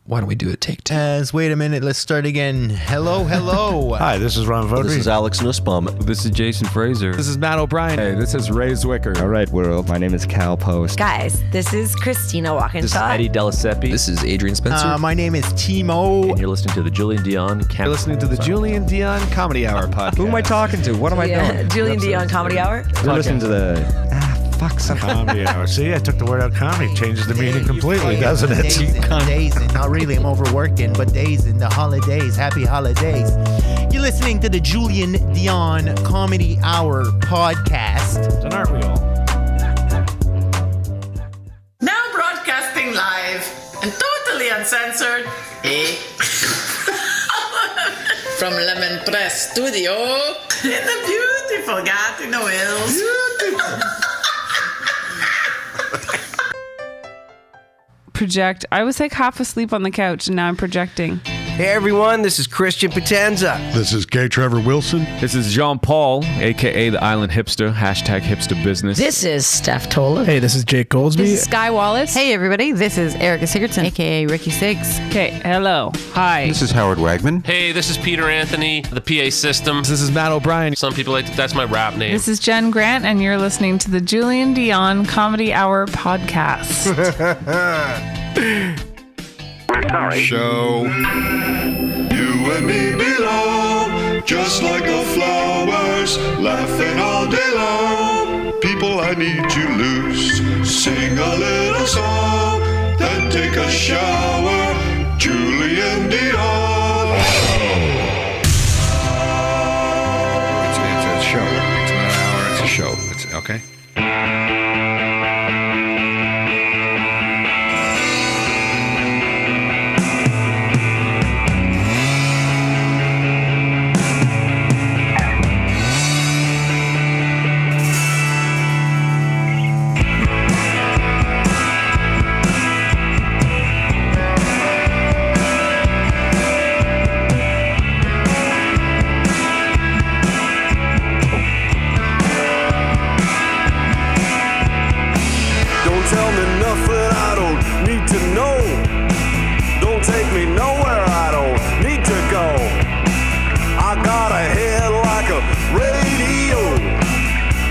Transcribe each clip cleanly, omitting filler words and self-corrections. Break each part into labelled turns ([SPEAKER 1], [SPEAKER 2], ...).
[SPEAKER 1] Why don't we do a take two?
[SPEAKER 2] Wait a minute, let's start again. Hello.
[SPEAKER 3] Hi, this is Ron Vodry.
[SPEAKER 4] This is Alex Nussbaum.
[SPEAKER 5] This is Jason Fraser.
[SPEAKER 1] This is Matt O'Brien.
[SPEAKER 5] Hey, this is Ray Zwicker.
[SPEAKER 6] All right, world. My name is Cal Post.
[SPEAKER 7] Guys, this is Christina Walkinshaw.
[SPEAKER 4] This is Eddie Deliseppi.
[SPEAKER 1] This is Adrian Spencer.
[SPEAKER 2] My name is Timo.
[SPEAKER 4] And you're listening to the Julian Dion
[SPEAKER 3] You're listening to the Julian Dion Comedy Hour podcast.
[SPEAKER 6] Who am I talking to? What am I doing?
[SPEAKER 7] Julian Dion Comedy Hour.
[SPEAKER 6] You're listening to the...
[SPEAKER 3] Comedy Hour. See, I took the word out comedy. Changes the meaning completely, doesn't it?
[SPEAKER 2] Days and not really, I'm overworking, but days and the holidays. Happy holidays. You're listening to the Julian Dion Comedy Hour podcast.
[SPEAKER 3] And aren't we all?
[SPEAKER 8] Now broadcasting live and totally uncensored, from Lemon Press Studio in the beautiful Gatineau Hills.
[SPEAKER 9] Project. I was like half asleep on the couch and now I'm projecting.
[SPEAKER 10] Hey everyone, this is Christian Potenza.
[SPEAKER 11] This is K. Trevor Wilson.
[SPEAKER 5] This is Jean Paul, a.k.a. the Island Hipster, hashtag hipster business.
[SPEAKER 7] This is Steph Tola.
[SPEAKER 12] Hey, this is Jake Goldsby.
[SPEAKER 9] This is Sky Wallace.
[SPEAKER 13] Hey everybody, this is Erica Sigurdsson, aka Ricky Siggs.
[SPEAKER 9] Okay, hello. Hi.
[SPEAKER 6] This is Howard Wagman.
[SPEAKER 14] Hey, this is Peter Anthony, the PA system.
[SPEAKER 1] This is Matt O'Brien.
[SPEAKER 14] Some people that's my rap name.
[SPEAKER 9] This is Jen Grant and you're listening to the Julian Dion Comedy Hour podcast.
[SPEAKER 11] Show.
[SPEAKER 15] You and me belong, just like the flowers, laughing all day long. People, I need you loose. Sing a little song, then take a shower. Julian Dion.
[SPEAKER 11] It's a show. It's not an hour. It's a show. It's okay.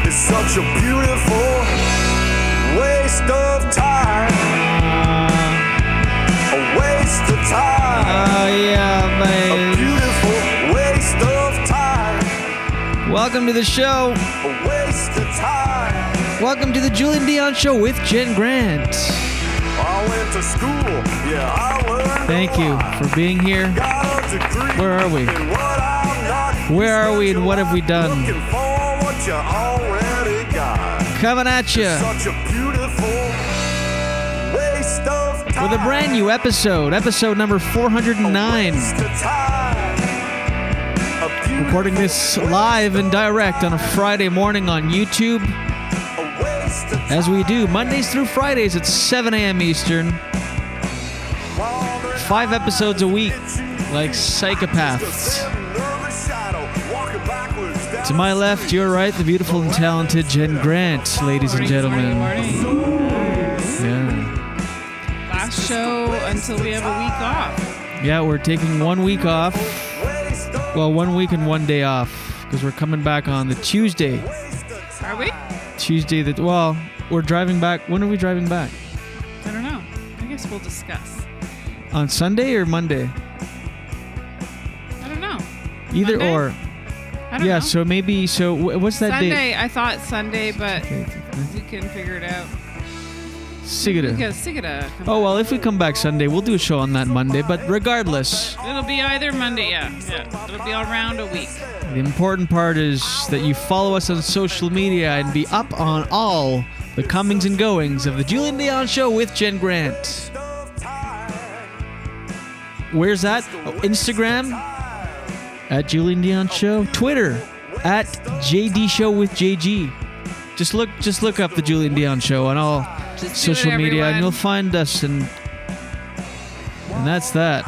[SPEAKER 15] Such a beautiful waste of time. A waste of time.
[SPEAKER 12] Oh, yeah, man.
[SPEAKER 15] A beautiful waste of time.
[SPEAKER 12] Welcome to the show.
[SPEAKER 15] A waste of time.
[SPEAKER 12] Welcome to the Julian Dion Show with Jen Grant.
[SPEAKER 15] I went to school. Yeah, I learned.
[SPEAKER 12] Thank you for being here. Where are we? Where are we and what have we done?
[SPEAKER 15] You already got.
[SPEAKER 12] Coming at you with a brand new episode number 409. Recording this live and direct on a Friday morning on YouTube, as we do Mondays through Fridays at 7 a.m. Eastern. 5 episodes a week, like psychopaths. To my left, your right, the beautiful and talented Jen Grant, ladies and gentlemen. Yeah.
[SPEAKER 9] Last show until we have a week off.
[SPEAKER 12] Yeah, we're taking 1 week off. Well, 1 week and 1 day off, because we're coming back on the Tuesday.
[SPEAKER 9] Are we?
[SPEAKER 12] Tuesday, we're driving back. When are we driving back?
[SPEAKER 9] I don't know. I guess we'll discuss.
[SPEAKER 12] On Sunday or Monday?
[SPEAKER 9] I don't know.
[SPEAKER 12] Either
[SPEAKER 9] Monday?
[SPEAKER 12] or.
[SPEAKER 9] I don't know.
[SPEAKER 12] What's that
[SPEAKER 9] Sunday,
[SPEAKER 12] date?
[SPEAKER 9] I thought Sunday, but we can figure it out.
[SPEAKER 12] Sigida. Oh, well, if we come back Sunday, we'll do a show on that Monday, but regardless.
[SPEAKER 9] It'll be either Monday, yeah. It'll be around a week.
[SPEAKER 12] The important part is that you follow us on social media and be up on all the comings and goings of the Julian Dion Show with Jen Grant. Where's that? Oh, Instagram? At Julian Dion Show. Twitter at JD Show with JG. Just look up the Julian Dion Show on all social media and you'll find us, and that's that.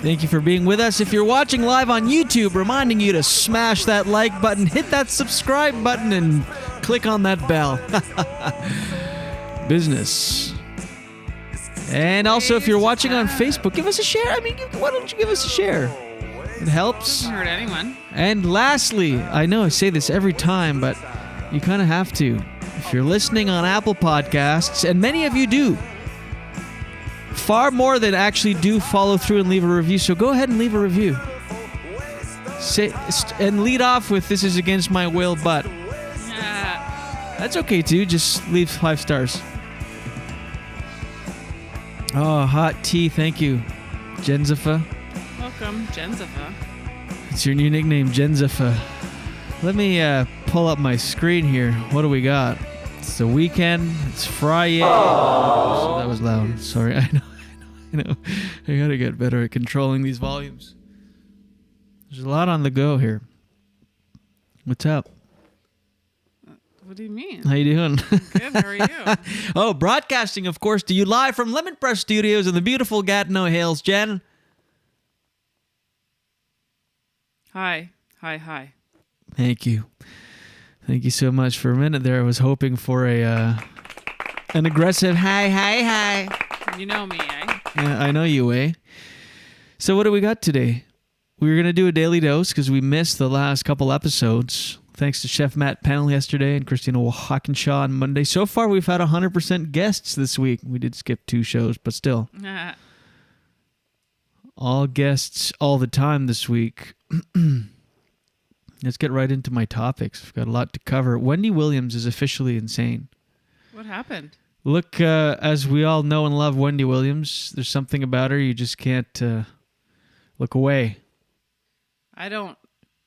[SPEAKER 12] Thank you for being with us. If you're watching live on YouTube, reminding you to smash that like button, hit that subscribe button, and click on that bell. Business. And also, if you're watching on Facebook, give us a share. I mean, why don't you give us a share? It helps.
[SPEAKER 9] Doesn't hurt anyone.
[SPEAKER 12] And lastly, I know I say this every time, but you kind of have to. If you're listening on Apple Podcasts, and many of you do, far more than actually do follow through and leave a review, so go ahead and leave a review. And lead off with, "This is against my will, but..." That's okay too, just leave 5 stars. Oh, hot tea, thank you, Jenzifa.
[SPEAKER 9] Welcome, Jenzifa.
[SPEAKER 12] It's your new nickname, Jenzifa. Let me pull up my screen here. What do we got? It's the weekend. It's Friday. So that was loud. Sorry, I know. I gotta get better at controlling these volumes. There's a lot on the go here. What's up?
[SPEAKER 9] What do you mean?
[SPEAKER 12] How you doing?
[SPEAKER 9] Good, how are you?
[SPEAKER 12] Oh, broadcasting, of course, to you live from Lemon Press Studios in the beautiful Gatineau Hills. Jen?
[SPEAKER 9] Hi.
[SPEAKER 12] Thank you. Thank you so much. For a minute there, I was hoping for an aggressive hi.
[SPEAKER 9] You know me, eh?
[SPEAKER 12] Yeah, I know you, eh? So what do we got today? We were going to do a daily dose because we missed the last couple episodes. Thanks to Chef Matt Pennell yesterday and Christina Hawkinshaw on Monday. So far, we've had 100% guests this week. We did skip 2 shows, but still. All guests all the time this week. Let's get right into my topics. I've got a lot to cover. Wendy Williams is officially insane.
[SPEAKER 9] What happened?
[SPEAKER 12] Look, as we all know and love Wendy Williams, there's something about her you just can't look away.
[SPEAKER 9] I don't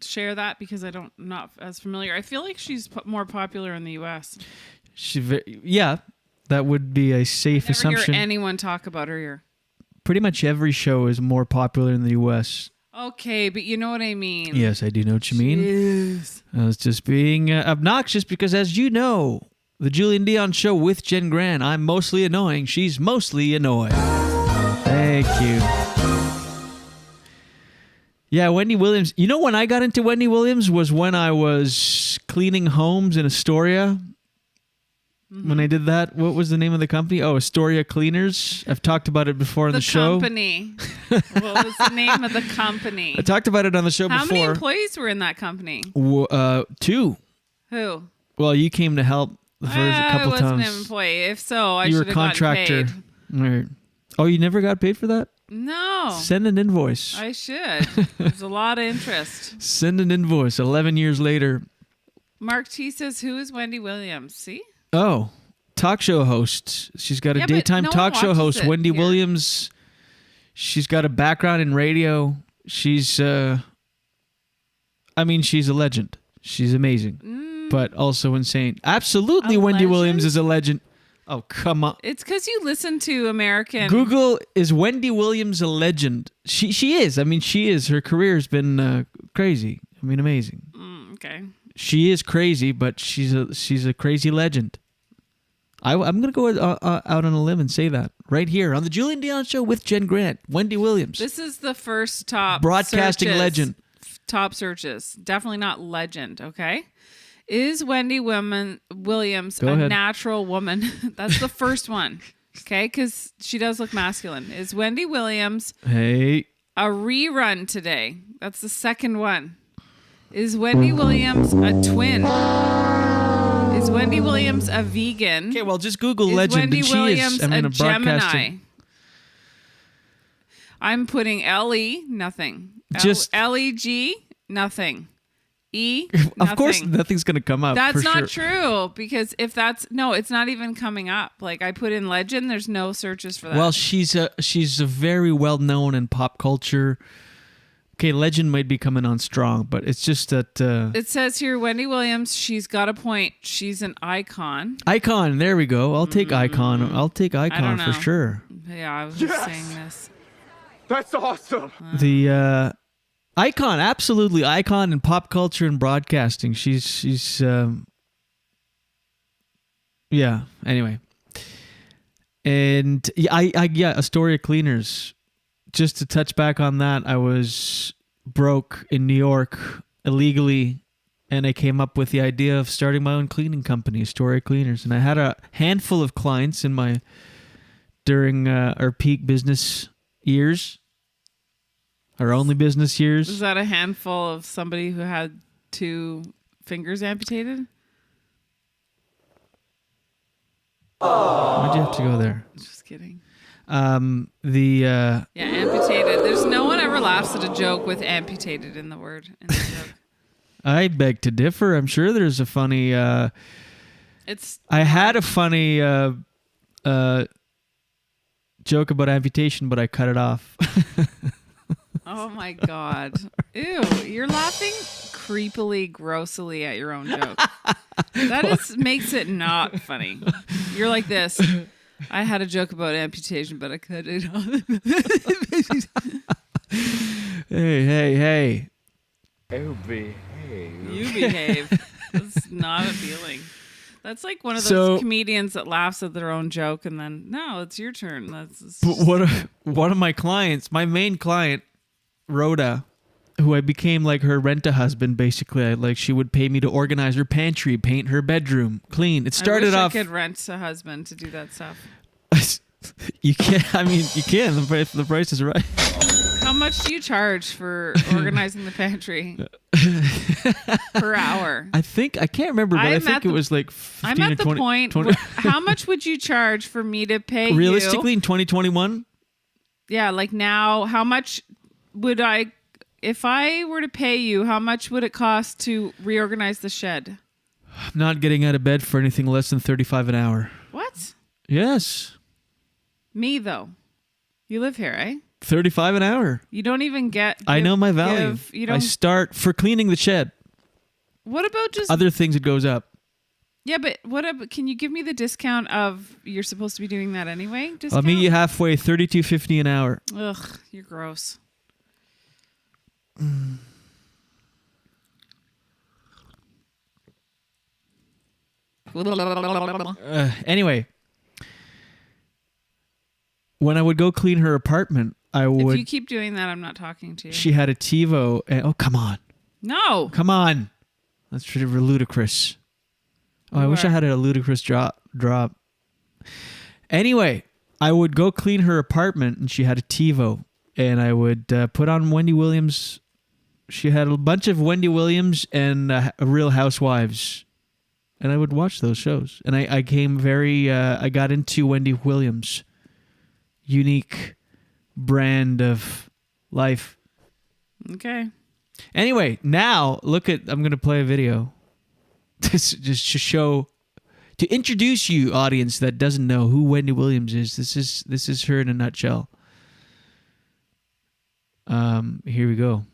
[SPEAKER 9] share that because not as familiar. I feel like she's more popular in the U.S.
[SPEAKER 12] Yeah, that would be a safe assumption.
[SPEAKER 9] Never hear anyone talk about her here.
[SPEAKER 12] Pretty much every show is more popular in the U.S.
[SPEAKER 9] Okay, but you know what I mean.
[SPEAKER 12] Yes, I do know what you mean.
[SPEAKER 9] Jeez.
[SPEAKER 12] I was just being obnoxious because, as you know, the Julian Dion Show with Jen Gran, I'm mostly annoying. She's mostly annoyed. Thank you. Yeah, Wendy Williams. You know when I got into Wendy Williams was when I was cleaning homes in Astoria. Mm-hmm. When I did that, what was the name of the company? Oh, Astoria Cleaners. I've talked about it before on the show.
[SPEAKER 9] The company. What was the name of the company?
[SPEAKER 12] I talked about it on the show before.
[SPEAKER 9] How many employees were in that company?
[SPEAKER 12] 2.
[SPEAKER 9] Who?
[SPEAKER 12] Well, you came to help the first couple times.
[SPEAKER 9] I wasn't an employee. If so, I should have
[SPEAKER 12] contractor.
[SPEAKER 9] gotten paid.
[SPEAKER 12] Right. Oh, you never got paid for that?
[SPEAKER 9] No.
[SPEAKER 12] Send an invoice.
[SPEAKER 9] I should. There's a lot of interest.
[SPEAKER 12] Send an invoice. 11 years later.
[SPEAKER 9] Mark T says, "Who is Wendy Williams?" See?
[SPEAKER 12] Oh, talk show host. She's got a daytime talk show host. Wendy Williams. She's got a background in radio. She's, she's a legend. She's amazing, but also insane. Absolutely, Wendy Williams is a legend. Oh, come on.
[SPEAKER 9] It's because you listen to American.
[SPEAKER 12] Google, is Wendy Williams a legend? She is. I mean, she is. Her career has been crazy. I mean, amazing.
[SPEAKER 9] Okay.
[SPEAKER 12] She is crazy, but she's a crazy legend. I'm going to go out on a limb and say that right here on the Julian Dion Show with Jen Grant. Wendy Williams.
[SPEAKER 9] This is the first top
[SPEAKER 12] broadcasting
[SPEAKER 9] searches.
[SPEAKER 12] Legend.
[SPEAKER 9] Top searches. Definitely not legend, okay? Is Wendy Williams a natural woman? That's the first one, okay? Because she does look masculine. Is Wendy Williams a rerun today? That's the second one. Is Wendy Williams a twin? Is Wendy Williams a vegan?
[SPEAKER 12] Okay, well, just Google legend.
[SPEAKER 9] Wendy Williams
[SPEAKER 12] a
[SPEAKER 9] Gemini? I'm putting L-E, nothing.
[SPEAKER 12] Just
[SPEAKER 9] L-E-G, nothing. E, nothing.
[SPEAKER 12] Of course, nothing's going to come up.
[SPEAKER 9] That's not true, because if it's not even coming up. Like, I put in legend, there's no searches for that.
[SPEAKER 12] Well, she's a very well-known in pop culture. Okay, legend might be coming on strong, but it's just that...
[SPEAKER 9] it says here, Wendy Williams, she's got a point. She's an icon.
[SPEAKER 12] Icon, there we go. I'll take icon. I'll take icon for sure.
[SPEAKER 9] Yeah, I was just saying this.
[SPEAKER 16] That's awesome.
[SPEAKER 12] The icon, absolutely icon in pop culture and broadcasting. She's yeah, anyway. And Astoria Cleaners. Just to touch back on that, I was broke in New York illegally, and I came up with the idea of starting my own cleaning company, Astoria Cleaners. And I had a handful of clients in my during our peak business years, our only business years.
[SPEAKER 9] Is that a handful of somebody who had 2 fingers amputated?
[SPEAKER 12] Why'd you have to go there?
[SPEAKER 9] Just kidding.
[SPEAKER 12] Yeah,
[SPEAKER 9] amputated. There's no one ever laughs at a joke with amputated in the word. In the joke.
[SPEAKER 12] I beg to differ. I'm sure there's a funny. I had a funny joke about amputation, but I cut it off.
[SPEAKER 9] Oh my God. Ew. You're laughing creepily, grossly at your own joke. That makes it not funny. You're like this. I had a joke about amputation, but I cut it off.
[SPEAKER 12] Hey.
[SPEAKER 6] You behave.
[SPEAKER 9] You behave. That's not appealing. That's like one of those comedians that laughs at their own joke and then, no, it's your turn.
[SPEAKER 12] One of my clients, my main client, Rhoda, who I became like her rent-a-husband, basically. She would pay me to organize her pantry, paint her bedroom, clean. It started off.
[SPEAKER 9] I could rent a husband to do that stuff.
[SPEAKER 12] You can't. I mean, you can. The price is right.
[SPEAKER 9] How much do you charge for organizing the pantry per hour?
[SPEAKER 12] I can't remember, but I think it was like 15
[SPEAKER 9] I'm at
[SPEAKER 12] or
[SPEAKER 9] the
[SPEAKER 12] 20,
[SPEAKER 9] point.
[SPEAKER 12] 20.
[SPEAKER 9] How much would you charge for me to pay
[SPEAKER 12] realistically
[SPEAKER 9] you?
[SPEAKER 12] in 2021?
[SPEAKER 9] Yeah, like now, how much would I, if I were to pay you, how much would it cost to reorganize the shed?
[SPEAKER 12] I'm not getting out of bed for anything less than $35 an hour.
[SPEAKER 9] What?
[SPEAKER 12] Yes.
[SPEAKER 9] Me, though. You live here, eh?
[SPEAKER 12] $35 an hour.
[SPEAKER 9] You don't even get...
[SPEAKER 12] I know my value. I start for cleaning the shed.
[SPEAKER 9] What about just...
[SPEAKER 12] Other things, it goes up.
[SPEAKER 9] Yeah, but can you give me the discount of you're supposed to be doing that anyway? Discount?
[SPEAKER 12] I'll meet you halfway, $32.50 an hour.
[SPEAKER 9] Ugh, you're gross.
[SPEAKER 12] Anyway, when I would go clean her apartment, I would...
[SPEAKER 9] If you keep doing that, I'm not talking to you.
[SPEAKER 12] She had a TiVo. Oh, come on.
[SPEAKER 9] No.
[SPEAKER 12] Come on. That's ludicrous. Oh, I wish I had a ludicrous drop. Anyway, I would go clean her apartment, and she had a TiVo, and I would put on Wendy Williams. She had a bunch of Wendy Williams and Real Housewives, and I would watch those shows. And I got into Wendy Williams' unique brand of life.
[SPEAKER 9] Okay.
[SPEAKER 12] Anyway, now I'm going to play a video. Just to show, to introduce you, audience that doesn't know who Wendy Williams is. This is her in a nutshell. Here we go.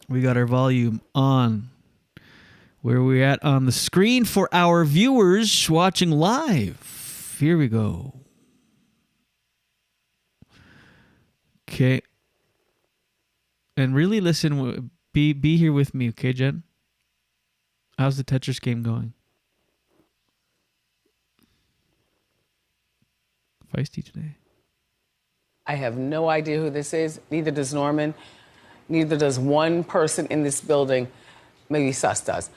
[SPEAKER 12] We got our volume on. Where are we at on the screen for our viewers watching live? Here we go. Okay. And really listen. Be here with me, okay, Jen? How's the Tetris game going? Feisty today.
[SPEAKER 17] I have no idea who this is. Neither does Norman. Neither does one person in this building. Maybe Sus does.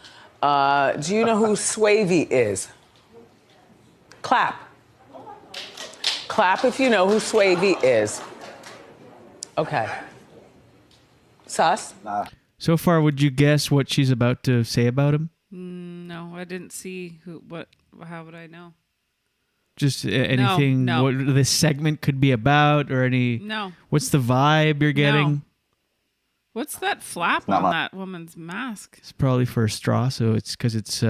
[SPEAKER 17] Do you know who Swavey is? Clap. Clap if you know who Swavey is. Okay. Sus?
[SPEAKER 11] Nah.
[SPEAKER 12] So far, would you guess what she's about to say about him?
[SPEAKER 9] No, I didn't see what. How would I know?
[SPEAKER 12] Just anything?
[SPEAKER 9] No.
[SPEAKER 12] What this segment could be about, or any?
[SPEAKER 9] No.
[SPEAKER 12] What's the vibe you're getting?
[SPEAKER 9] No. What's that flap on that woman's mask?
[SPEAKER 12] It's probably for a straw, so it's because it's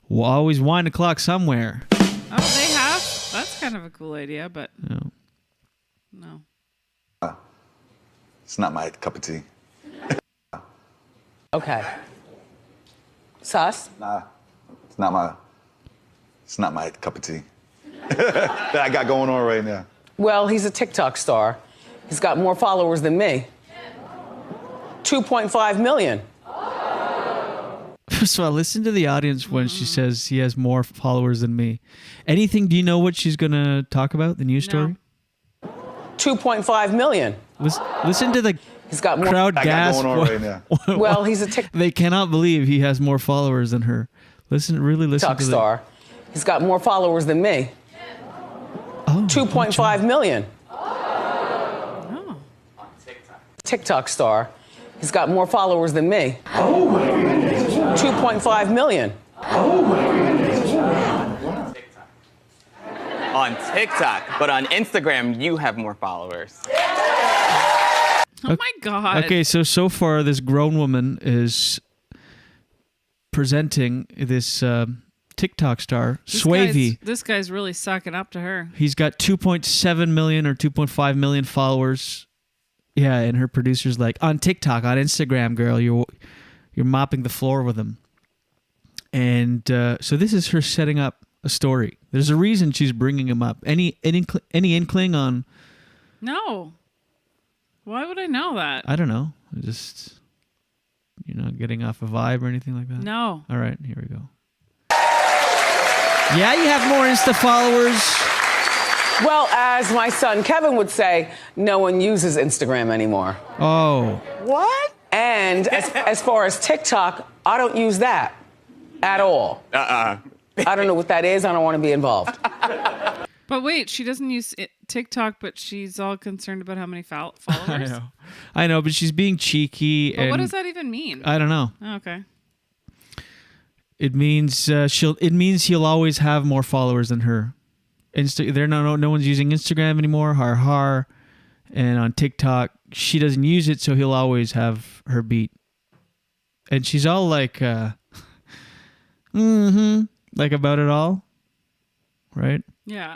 [SPEAKER 12] always wine o'clock somewhere.
[SPEAKER 9] Oh, they have. That's kind of a cool idea, but no.
[SPEAKER 11] It's not my cup of tea.
[SPEAKER 17] Okay. Sus?
[SPEAKER 11] Nah, it's not my cup of tea. That I got going on right now.
[SPEAKER 17] Well, he's a TikTok star. He's got more followers than me. 2.5 million.
[SPEAKER 12] So I listen to the audience when she says he has more followers than me. Anything? Do you know what she's going to talk about? The news story?
[SPEAKER 17] 2.5 million.
[SPEAKER 12] Listen to the
[SPEAKER 17] He's got more
[SPEAKER 12] crowd gasp.
[SPEAKER 11] Going on right now.
[SPEAKER 17] Well, he's a TikTok
[SPEAKER 12] They cannot believe he has more followers than her. Really listen to
[SPEAKER 17] star. He's got more followers than me.
[SPEAKER 12] Oh.
[SPEAKER 17] 2.5 million.
[SPEAKER 9] Oh.
[SPEAKER 17] TikTok star. He's got more followers than me. 2.5 million.
[SPEAKER 18] On TikTok, but on Instagram, you have more followers.
[SPEAKER 9] Oh my God.
[SPEAKER 12] Okay, so far this grown woman is presenting this TikTok star, Swavey.
[SPEAKER 9] This guy's really sucking up to her.
[SPEAKER 12] He's got 2.7 million or 2.5 million followers. Yeah, and her producer's like, on TikTok, on Instagram, girl, you're mopping the floor with him. And so this is her setting up a story. There's a reason she's bringing him up. Any inkling on?
[SPEAKER 9] No. Why would I know that?
[SPEAKER 12] I don't know. Just, you're not getting off a vibe or anything like that?
[SPEAKER 9] No.
[SPEAKER 12] All right, here we go. Yeah, you have more Insta followers.
[SPEAKER 17] Well, as my son Kevin would say, no one uses Instagram anymore.
[SPEAKER 12] Oh.
[SPEAKER 17] What? And as far as TikTok, I don't use that at all. I don't know what that is. I don't want to be involved.
[SPEAKER 9] But wait, she doesn't use TikTok, but she's all concerned about how many followers.
[SPEAKER 12] I know, but she's being cheeky.
[SPEAKER 9] But what does that even mean?
[SPEAKER 12] I don't know.
[SPEAKER 9] Oh, okay.
[SPEAKER 12] It means he'll always have more followers than her. No one's using Instagram anymore. Har. And on TikTok, she doesn't use it, so he'll always have her beat. And she's all like, like about it all, right?
[SPEAKER 9] Yeah.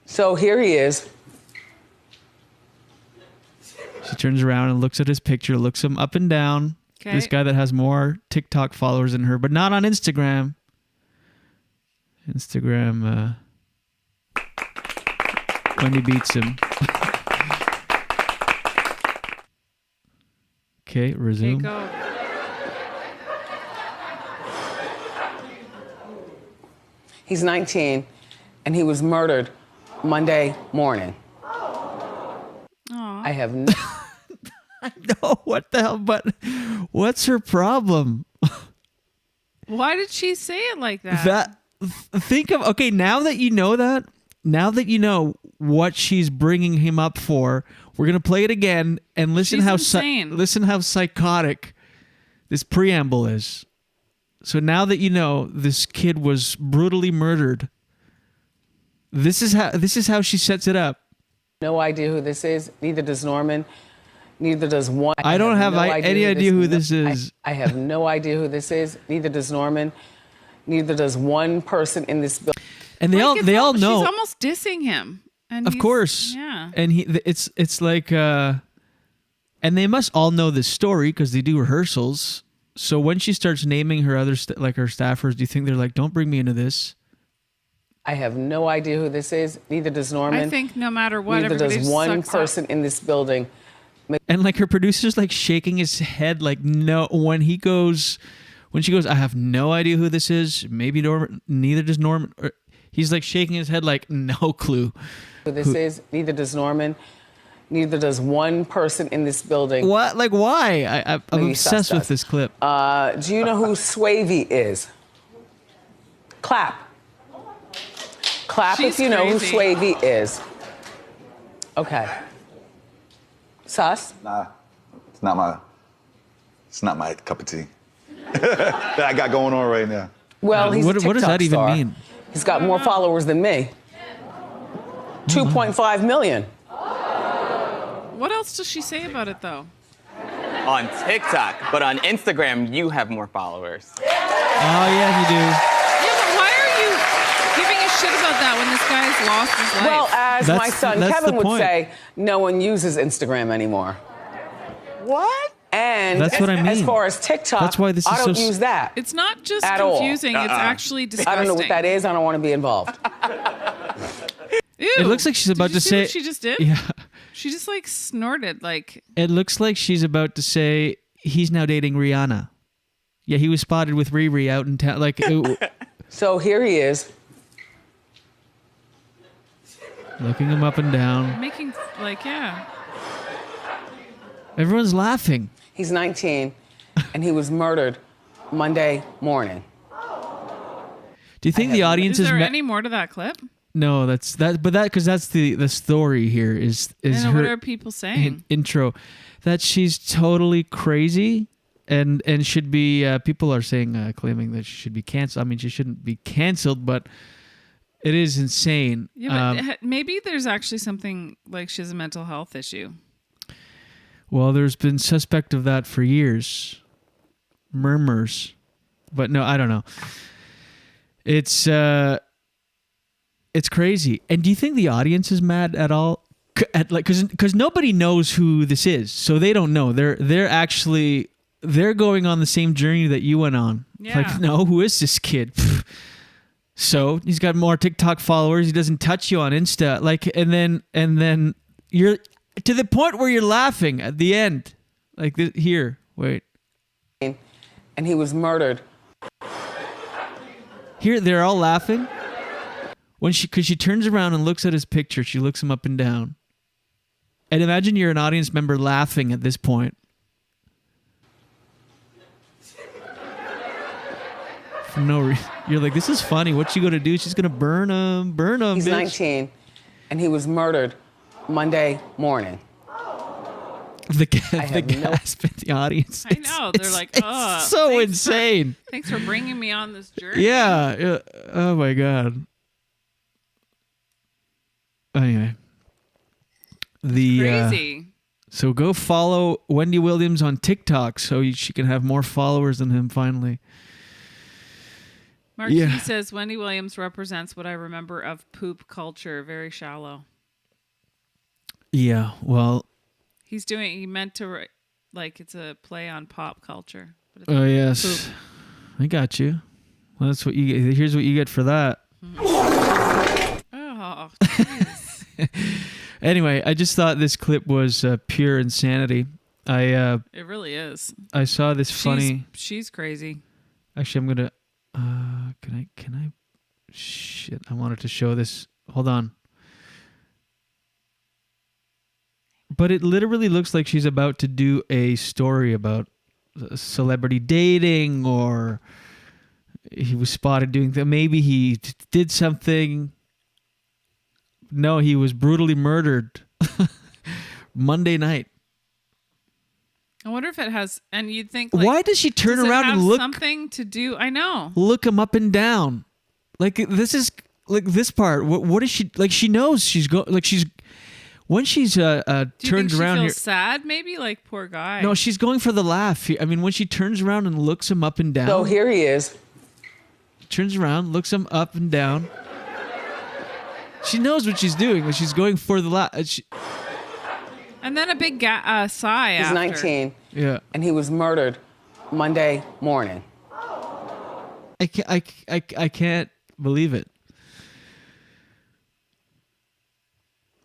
[SPEAKER 17] So here he is.
[SPEAKER 12] She turns around and looks at his picture, looks him up and down.
[SPEAKER 9] Okay.
[SPEAKER 12] This guy that has more TikTok followers than her, but not on Instagram. Instagram, when he beats him. Okay, resume.
[SPEAKER 9] Okay, go.
[SPEAKER 17] He's 19, and he was murdered Monday morning. I have no...
[SPEAKER 12] I know, what the hell, but what's her problem?
[SPEAKER 9] Why did she say it like that?
[SPEAKER 12] Now that you know what she's bringing him up for, we're going to play it again and listen listen how psychotic this preamble is. So now that you know this kid was brutally murdered, this is how she sets it up.
[SPEAKER 17] No idea who this is. Neither does Norman. Neither does one.
[SPEAKER 12] I don't have any idea who this is.
[SPEAKER 17] I have no idea who this is. Neither does Norman. Neither does one person in this building.
[SPEAKER 12] And they all know.
[SPEAKER 9] She's almost dissing him. And
[SPEAKER 12] of course.
[SPEAKER 9] Yeah.
[SPEAKER 12] And it's like, and they must all know this story because they do rehearsals. So when she starts naming her other her staffers, do you think they're like, don't bring me into this?
[SPEAKER 17] I have no idea who this is. Neither does Norman.
[SPEAKER 9] I think no matter what,
[SPEAKER 17] neither
[SPEAKER 9] everybody
[SPEAKER 17] does one
[SPEAKER 9] sucks
[SPEAKER 17] person in this building.
[SPEAKER 12] And like her producer's like shaking his head like no. When she goes, I have no idea who this is. Maybe Norman. Neither does Norman. He's like shaking his head like no clue.
[SPEAKER 17] Who this is? Neither does Norman. Neither does one person in this building.
[SPEAKER 12] What? Like why? I'm obsessed with this clip.
[SPEAKER 17] Do you know who Swavey is? Clap. Clap if you know who Swavey is. Okay. Sus?
[SPEAKER 11] Nah, it's not my cup of tea. That I got going on right now.
[SPEAKER 17] Well, he's a TikTok
[SPEAKER 12] what does that even
[SPEAKER 17] star.
[SPEAKER 12] mean?
[SPEAKER 17] He's got more followers than me. 2.5 million.
[SPEAKER 9] What else does she say about it, though?
[SPEAKER 18] On TikTok, but on Instagram, you have more followers.
[SPEAKER 12] Oh, yeah, you do.
[SPEAKER 9] Yeah, but why are you giving a shit about that when this guy's lost his life?
[SPEAKER 17] Well, as my son
[SPEAKER 12] that's
[SPEAKER 17] Kevin
[SPEAKER 12] the
[SPEAKER 17] would
[SPEAKER 12] point.
[SPEAKER 17] say, no one uses Instagram anymore. What? And
[SPEAKER 12] That's what I mean.
[SPEAKER 17] As far as TikTok,
[SPEAKER 12] That's why this is
[SPEAKER 17] I don't
[SPEAKER 12] so
[SPEAKER 17] use that.
[SPEAKER 9] It's not just
[SPEAKER 17] at all.
[SPEAKER 9] confusing, it's actually disgusting.
[SPEAKER 17] I don't know what that is. I don't want to be involved.
[SPEAKER 9] Ew.
[SPEAKER 12] It looks like she's about to say.
[SPEAKER 9] What she just did?
[SPEAKER 12] Yeah.
[SPEAKER 9] She just like snorted like.
[SPEAKER 12] It looks like she's about to say he's now dating Rihanna. Yeah, he was spotted with Riri out in town. Like,
[SPEAKER 17] So here he is.
[SPEAKER 12] looking him up and down.
[SPEAKER 9] Making like
[SPEAKER 12] Everyone's laughing.
[SPEAKER 17] He's 19, and he was murdered Monday morning.
[SPEAKER 12] Do you think the audience
[SPEAKER 9] Is
[SPEAKER 12] is?
[SPEAKER 9] there any more to that clip?
[SPEAKER 12] No, that's that. But that because that's the story here is her.
[SPEAKER 9] What are people saying?
[SPEAKER 12] Intro that she's totally crazy and should be. People are saying claiming that she should be canceled. I mean, she shouldn't be canceled, but it is insane.
[SPEAKER 9] Yeah, but maybe there's actually something like she has a mental health issue.
[SPEAKER 12] Well, there's been suspect of that for years. Murmurs, but no, I don't know. It's crazy. And do you think the audience is mad at all? Because nobody knows who this is, so they don't know. They're going on the same journey that you went on.
[SPEAKER 9] Yeah.
[SPEAKER 12] Like, no, who is this kid? So he's got more TikTok followers. He doesn't touch you on Insta. Like, and then you're to the point where you're laughing at the end. Like here, wait.
[SPEAKER 17] And he was murdered.
[SPEAKER 12] Here, they're all laughing. Because she turns around and looks at his picture, she looks him up and down. And imagine you're an audience member laughing at this point. For no reason. You're like, this is funny. What's she going to do? She's going to burn him,
[SPEAKER 17] He's
[SPEAKER 12] bitch.
[SPEAKER 17] 19, and he was murdered Monday morning.
[SPEAKER 12] The gasp in the audience.
[SPEAKER 9] I know. They're like, oh.
[SPEAKER 12] It's so insane.
[SPEAKER 9] Thanks for bringing me on this journey.
[SPEAKER 12] Yeah. Oh, my God. Anyway.
[SPEAKER 9] Crazy.
[SPEAKER 12] So go follow Wendy Williams on TikTok so she can have more followers than him finally.
[SPEAKER 9] Mark T says, Wendy Williams represents what I remember of poop culture. Very shallow.
[SPEAKER 12] Yeah, well...
[SPEAKER 9] He meant to, like, it's a play on pop culture.
[SPEAKER 12] Oh, yes. Poop. I got you. Well, that's what you get. Here's what you get for that.
[SPEAKER 9] Oh, jeez.
[SPEAKER 12] Anyway, I just thought this clip was pure insanity.
[SPEAKER 9] It really is.
[SPEAKER 12] I saw this funny...
[SPEAKER 9] She's crazy.
[SPEAKER 12] Actually, I'm going to... Can I... Shit, I wanted to show this. Hold on. But it literally looks like she's about to do a story about celebrity dating, or he was spotted doing that. Maybe he did something. No, he was brutally murdered Monday night.
[SPEAKER 9] I wonder if it has, and you'd think,
[SPEAKER 12] why does she turn around and look
[SPEAKER 9] something to do? I know.
[SPEAKER 12] Look him up and down. Like, this is like this part. What is she like? She knows she's going. Like, she's when she's
[SPEAKER 9] do you
[SPEAKER 12] turned
[SPEAKER 9] think she
[SPEAKER 12] around
[SPEAKER 9] feels
[SPEAKER 12] here.
[SPEAKER 9] sad, maybe, like, poor guy.
[SPEAKER 12] No, she's going for the laugh. I mean, when she turns around and looks him up and down.
[SPEAKER 17] So here he is.
[SPEAKER 12] Turns around, looks him up and down. She knows what she's doing. She's going for the laugh.
[SPEAKER 9] And then a big sigh.
[SPEAKER 17] He's
[SPEAKER 9] after.
[SPEAKER 17] 19.
[SPEAKER 12] Yeah.
[SPEAKER 17] And he was murdered Monday morning.
[SPEAKER 12] I can't believe it.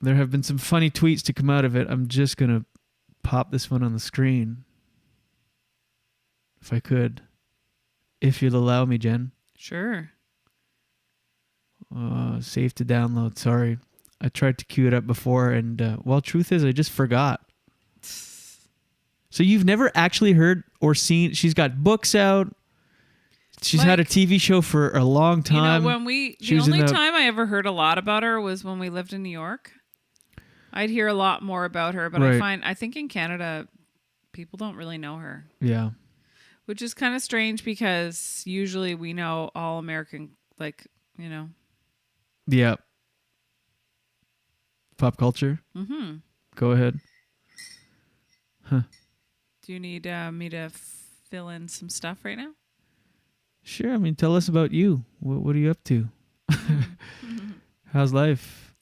[SPEAKER 12] There have been some funny tweets to come out of it. I'm just going to pop this one on the screen. If I could. If you'll allow me, Jen.
[SPEAKER 9] Sure.
[SPEAKER 12] Safe to download. Sorry. I tried to queue it up before, and truth is, I just forgot. So you've never actually heard or seen... She's got books out. She's had a TV show for a long time.
[SPEAKER 9] You know, the only time I ever heard a lot about her was when we lived in New York. I'd hear a lot more about her, but
[SPEAKER 12] Right.
[SPEAKER 9] I think in Canada, people don't really know her.
[SPEAKER 12] Yeah.
[SPEAKER 9] Which is kind of strange because usually we know all American, like, you know.
[SPEAKER 12] Yeah. Pop culture?
[SPEAKER 9] Mm-hmm.
[SPEAKER 12] Go ahead. Huh.
[SPEAKER 9] Do you need me to fill in some stuff right now?
[SPEAKER 12] Sure. I mean, tell us about you. What are you up to? How's life?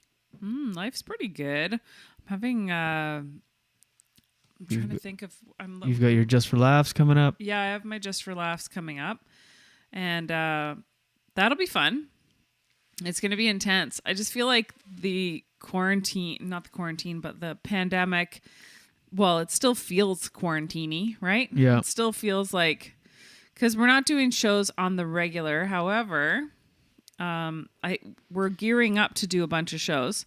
[SPEAKER 9] Life's pretty good. I'm having... I'm trying to think of...
[SPEAKER 12] You've got your Just for Laughs coming up.
[SPEAKER 9] Yeah, I have my Just for Laughs coming up. And that'll be fun. It's going to be intense. I just feel like the pandemic, well, it still feels quarantine-y, right?
[SPEAKER 12] Yeah.
[SPEAKER 9] It still feels like... Because we're not doing shows on the regular. However, we're gearing up to do a bunch of shows.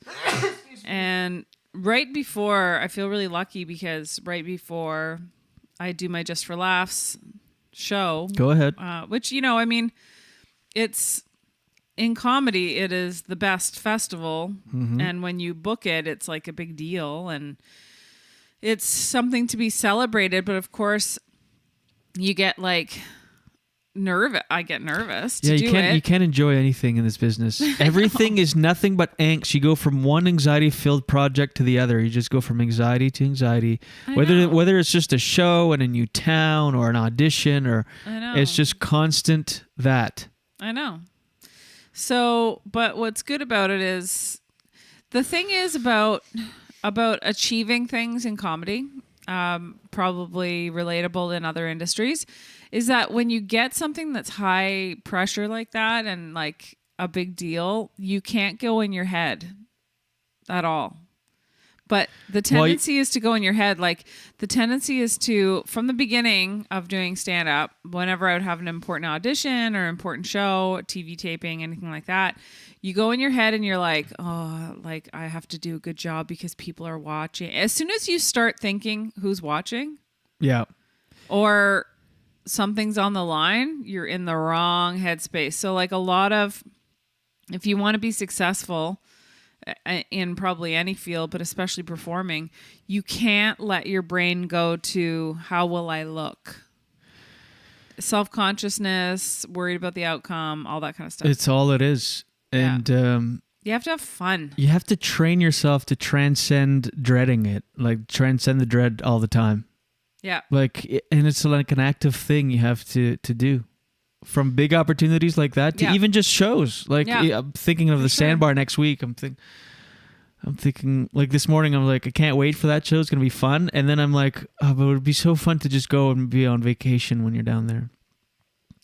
[SPEAKER 9] And right before, I feel really lucky because right before I do my Just for Laughs show.
[SPEAKER 12] Go ahead.
[SPEAKER 9] Which, you know, I mean, it's in comedy, it is the best festival.
[SPEAKER 12] Mhm.
[SPEAKER 9] And when you book it, it's like a big deal. And it's something to be celebrated. But of course, you get like nervous. I get nervous to do it.
[SPEAKER 12] You can't enjoy anything in this business. Everything is nothing but angst. You go from one anxiety-filled project to the other. You just go from anxiety to anxiety. Whether it's just a show in a new town or an audition, or it's just constant that.
[SPEAKER 9] I know. So, but what's good about it is the thing is about achieving things in comedy, probably relatable in other industries, is that when you get something that's high pressure like that and like a big deal, you can't go in your head at all. But the tendency is to go in your head. Like the tendency is to, from the beginning of doing stand-up, whenever I would have an important audition or important show, TV taping, anything like that, you go in your head and you're like, oh, like I have to do a good job because people are watching. As soon as you start thinking who's watching,
[SPEAKER 12] yeah,
[SPEAKER 9] or something's on the line, you're in the wrong headspace. So like a lot of, if you want to be successful in probably any field, but especially performing, you can't let your brain go to how will I look? Self-consciousness, worried about the outcome, all that kind of stuff.
[SPEAKER 12] It's all it is. And
[SPEAKER 9] you have to have fun.
[SPEAKER 12] you have to train yourself to transcend dreading it, like transcend the dread all the time.
[SPEAKER 9] Yeah.
[SPEAKER 12] Like, and it's like an active thing you have to do. From big opportunities like that to even just shows. Like I'm thinking of the Sandbar next week. I'm thinking like this morning, I'm like, I can't wait for that show. It's going to be fun. And then I'm like, oh, but it would be so fun to just go and be on vacation when you're down there.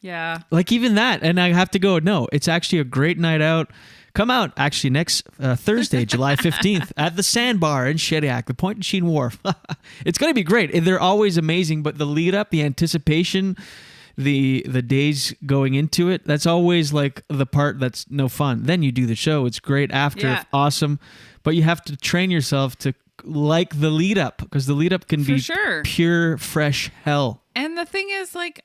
[SPEAKER 9] Yeah.
[SPEAKER 12] Like even that. And I have to go, no, it's actually a great night out. Come out actually next Thursday, July 15th at the Sandbar in Shediac, the Point and Sheen Wharf. It's going to be great. They're always amazing, but the lead up, the anticipation, the days going into it, that's always like the part that's no fun. Then you do the show. It's great after, awesome. But you have to train yourself to like the lead up, because the lead up can be pure, fresh hell.
[SPEAKER 9] And the thing is, like,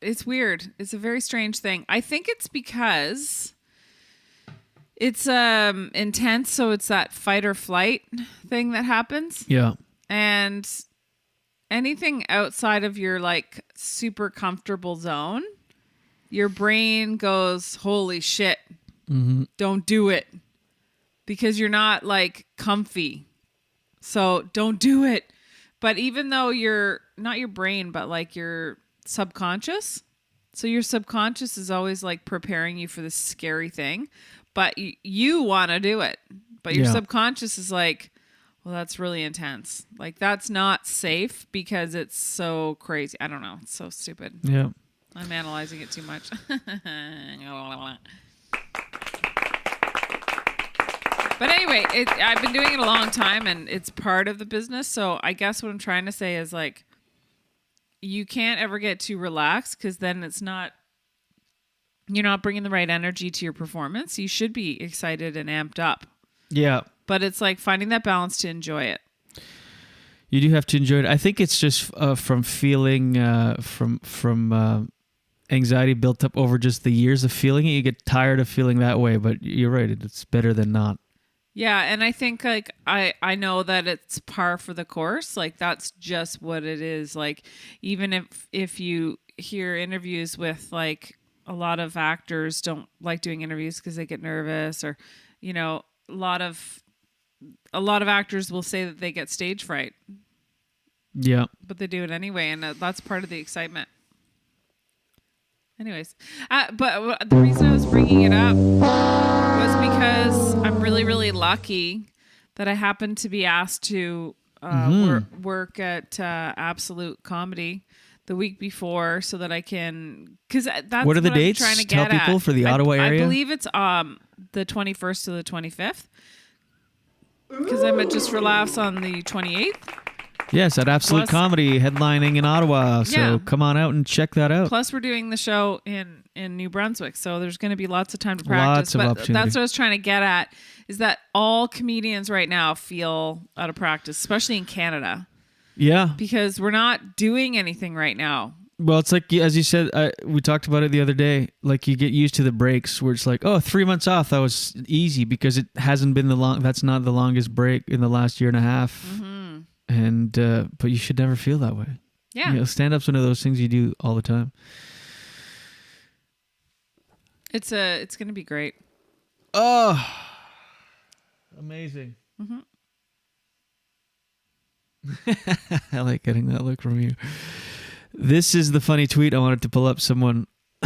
[SPEAKER 9] it's weird. It's a very strange thing. I think it's because it's intense, so it's that fight or flight thing that happens.
[SPEAKER 12] Yeah.
[SPEAKER 9] And anything outside of your like super comfortable zone, your brain goes, holy shit, don't do it, because you're not like comfy. So don't do it. But even though you're not your brain, but like your subconscious. So your subconscious is always like preparing you for this scary thing, but you want to do it. But your subconscious is like, well, that's really intense. Like, that's not safe because it's so crazy. I don't know. It's so stupid.
[SPEAKER 12] Yeah.
[SPEAKER 9] I'm analyzing it too much. But anyway, I've been doing it a long time, and it's part of the business. So I guess what I'm trying to say is, like, you can't ever get too relaxed, because then you're not bringing the right energy to your performance. You should be excited and amped up.
[SPEAKER 12] Yeah.
[SPEAKER 9] But it's like finding that balance to enjoy it.
[SPEAKER 12] You do have to enjoy it. I think it's just from feeling from anxiety built up over just the years of feeling it. You get tired of feeling that way, but you're right. It's better than not.
[SPEAKER 9] Yeah, and I think like I know that it's par for the course. Like that's just what it is. Like even if you hear interviews with like a lot of actors don't like doing interviews because they get nervous, or you know, a lot of actors will say that they get stage fright.
[SPEAKER 12] Yeah.
[SPEAKER 9] But they do it anyway, and that's part of the excitement. Anyways, but the reason I was bringing it up was because I'm really, really lucky that I happened to be asked to work at Absolute Comedy the week before, so that I can, because that's
[SPEAKER 12] what are the
[SPEAKER 9] I'm
[SPEAKER 12] dates?
[SPEAKER 9] trying to
[SPEAKER 12] Tell
[SPEAKER 9] get
[SPEAKER 12] people
[SPEAKER 9] at.
[SPEAKER 12] for the Ottawa area.
[SPEAKER 9] I believe it's the 21st to the 25th, because I'm at Just for Laughs on the 28th.
[SPEAKER 12] Yes, at Absolute Comedy, headlining in Ottawa. So come on out and check that out.
[SPEAKER 9] Plus, we're doing the show in New Brunswick, so there's going to be lots of time to practice.
[SPEAKER 12] Lots of opportunity.
[SPEAKER 9] That's what I was trying to get at, is that all comedians right now feel out of practice, especially in Canada.
[SPEAKER 12] Yeah.
[SPEAKER 9] Because we're not doing anything right now.
[SPEAKER 12] Well, it's like, as you said, we talked about it the other day, like you get used to the breaks where it's like, oh, 3 months off, that was easy because it hasn't been that's not the longest break in the last year and a half.
[SPEAKER 9] Mm-hmm.
[SPEAKER 12] And, but you should never feel that way.
[SPEAKER 9] Yeah.
[SPEAKER 12] You know, stand-up's one of those things you do all the time.
[SPEAKER 9] It's going to be great.
[SPEAKER 12] Oh, amazing.
[SPEAKER 9] Mm-hmm.
[SPEAKER 12] I like getting that look from you. This is the funny tweet I wanted to pull up. Someone,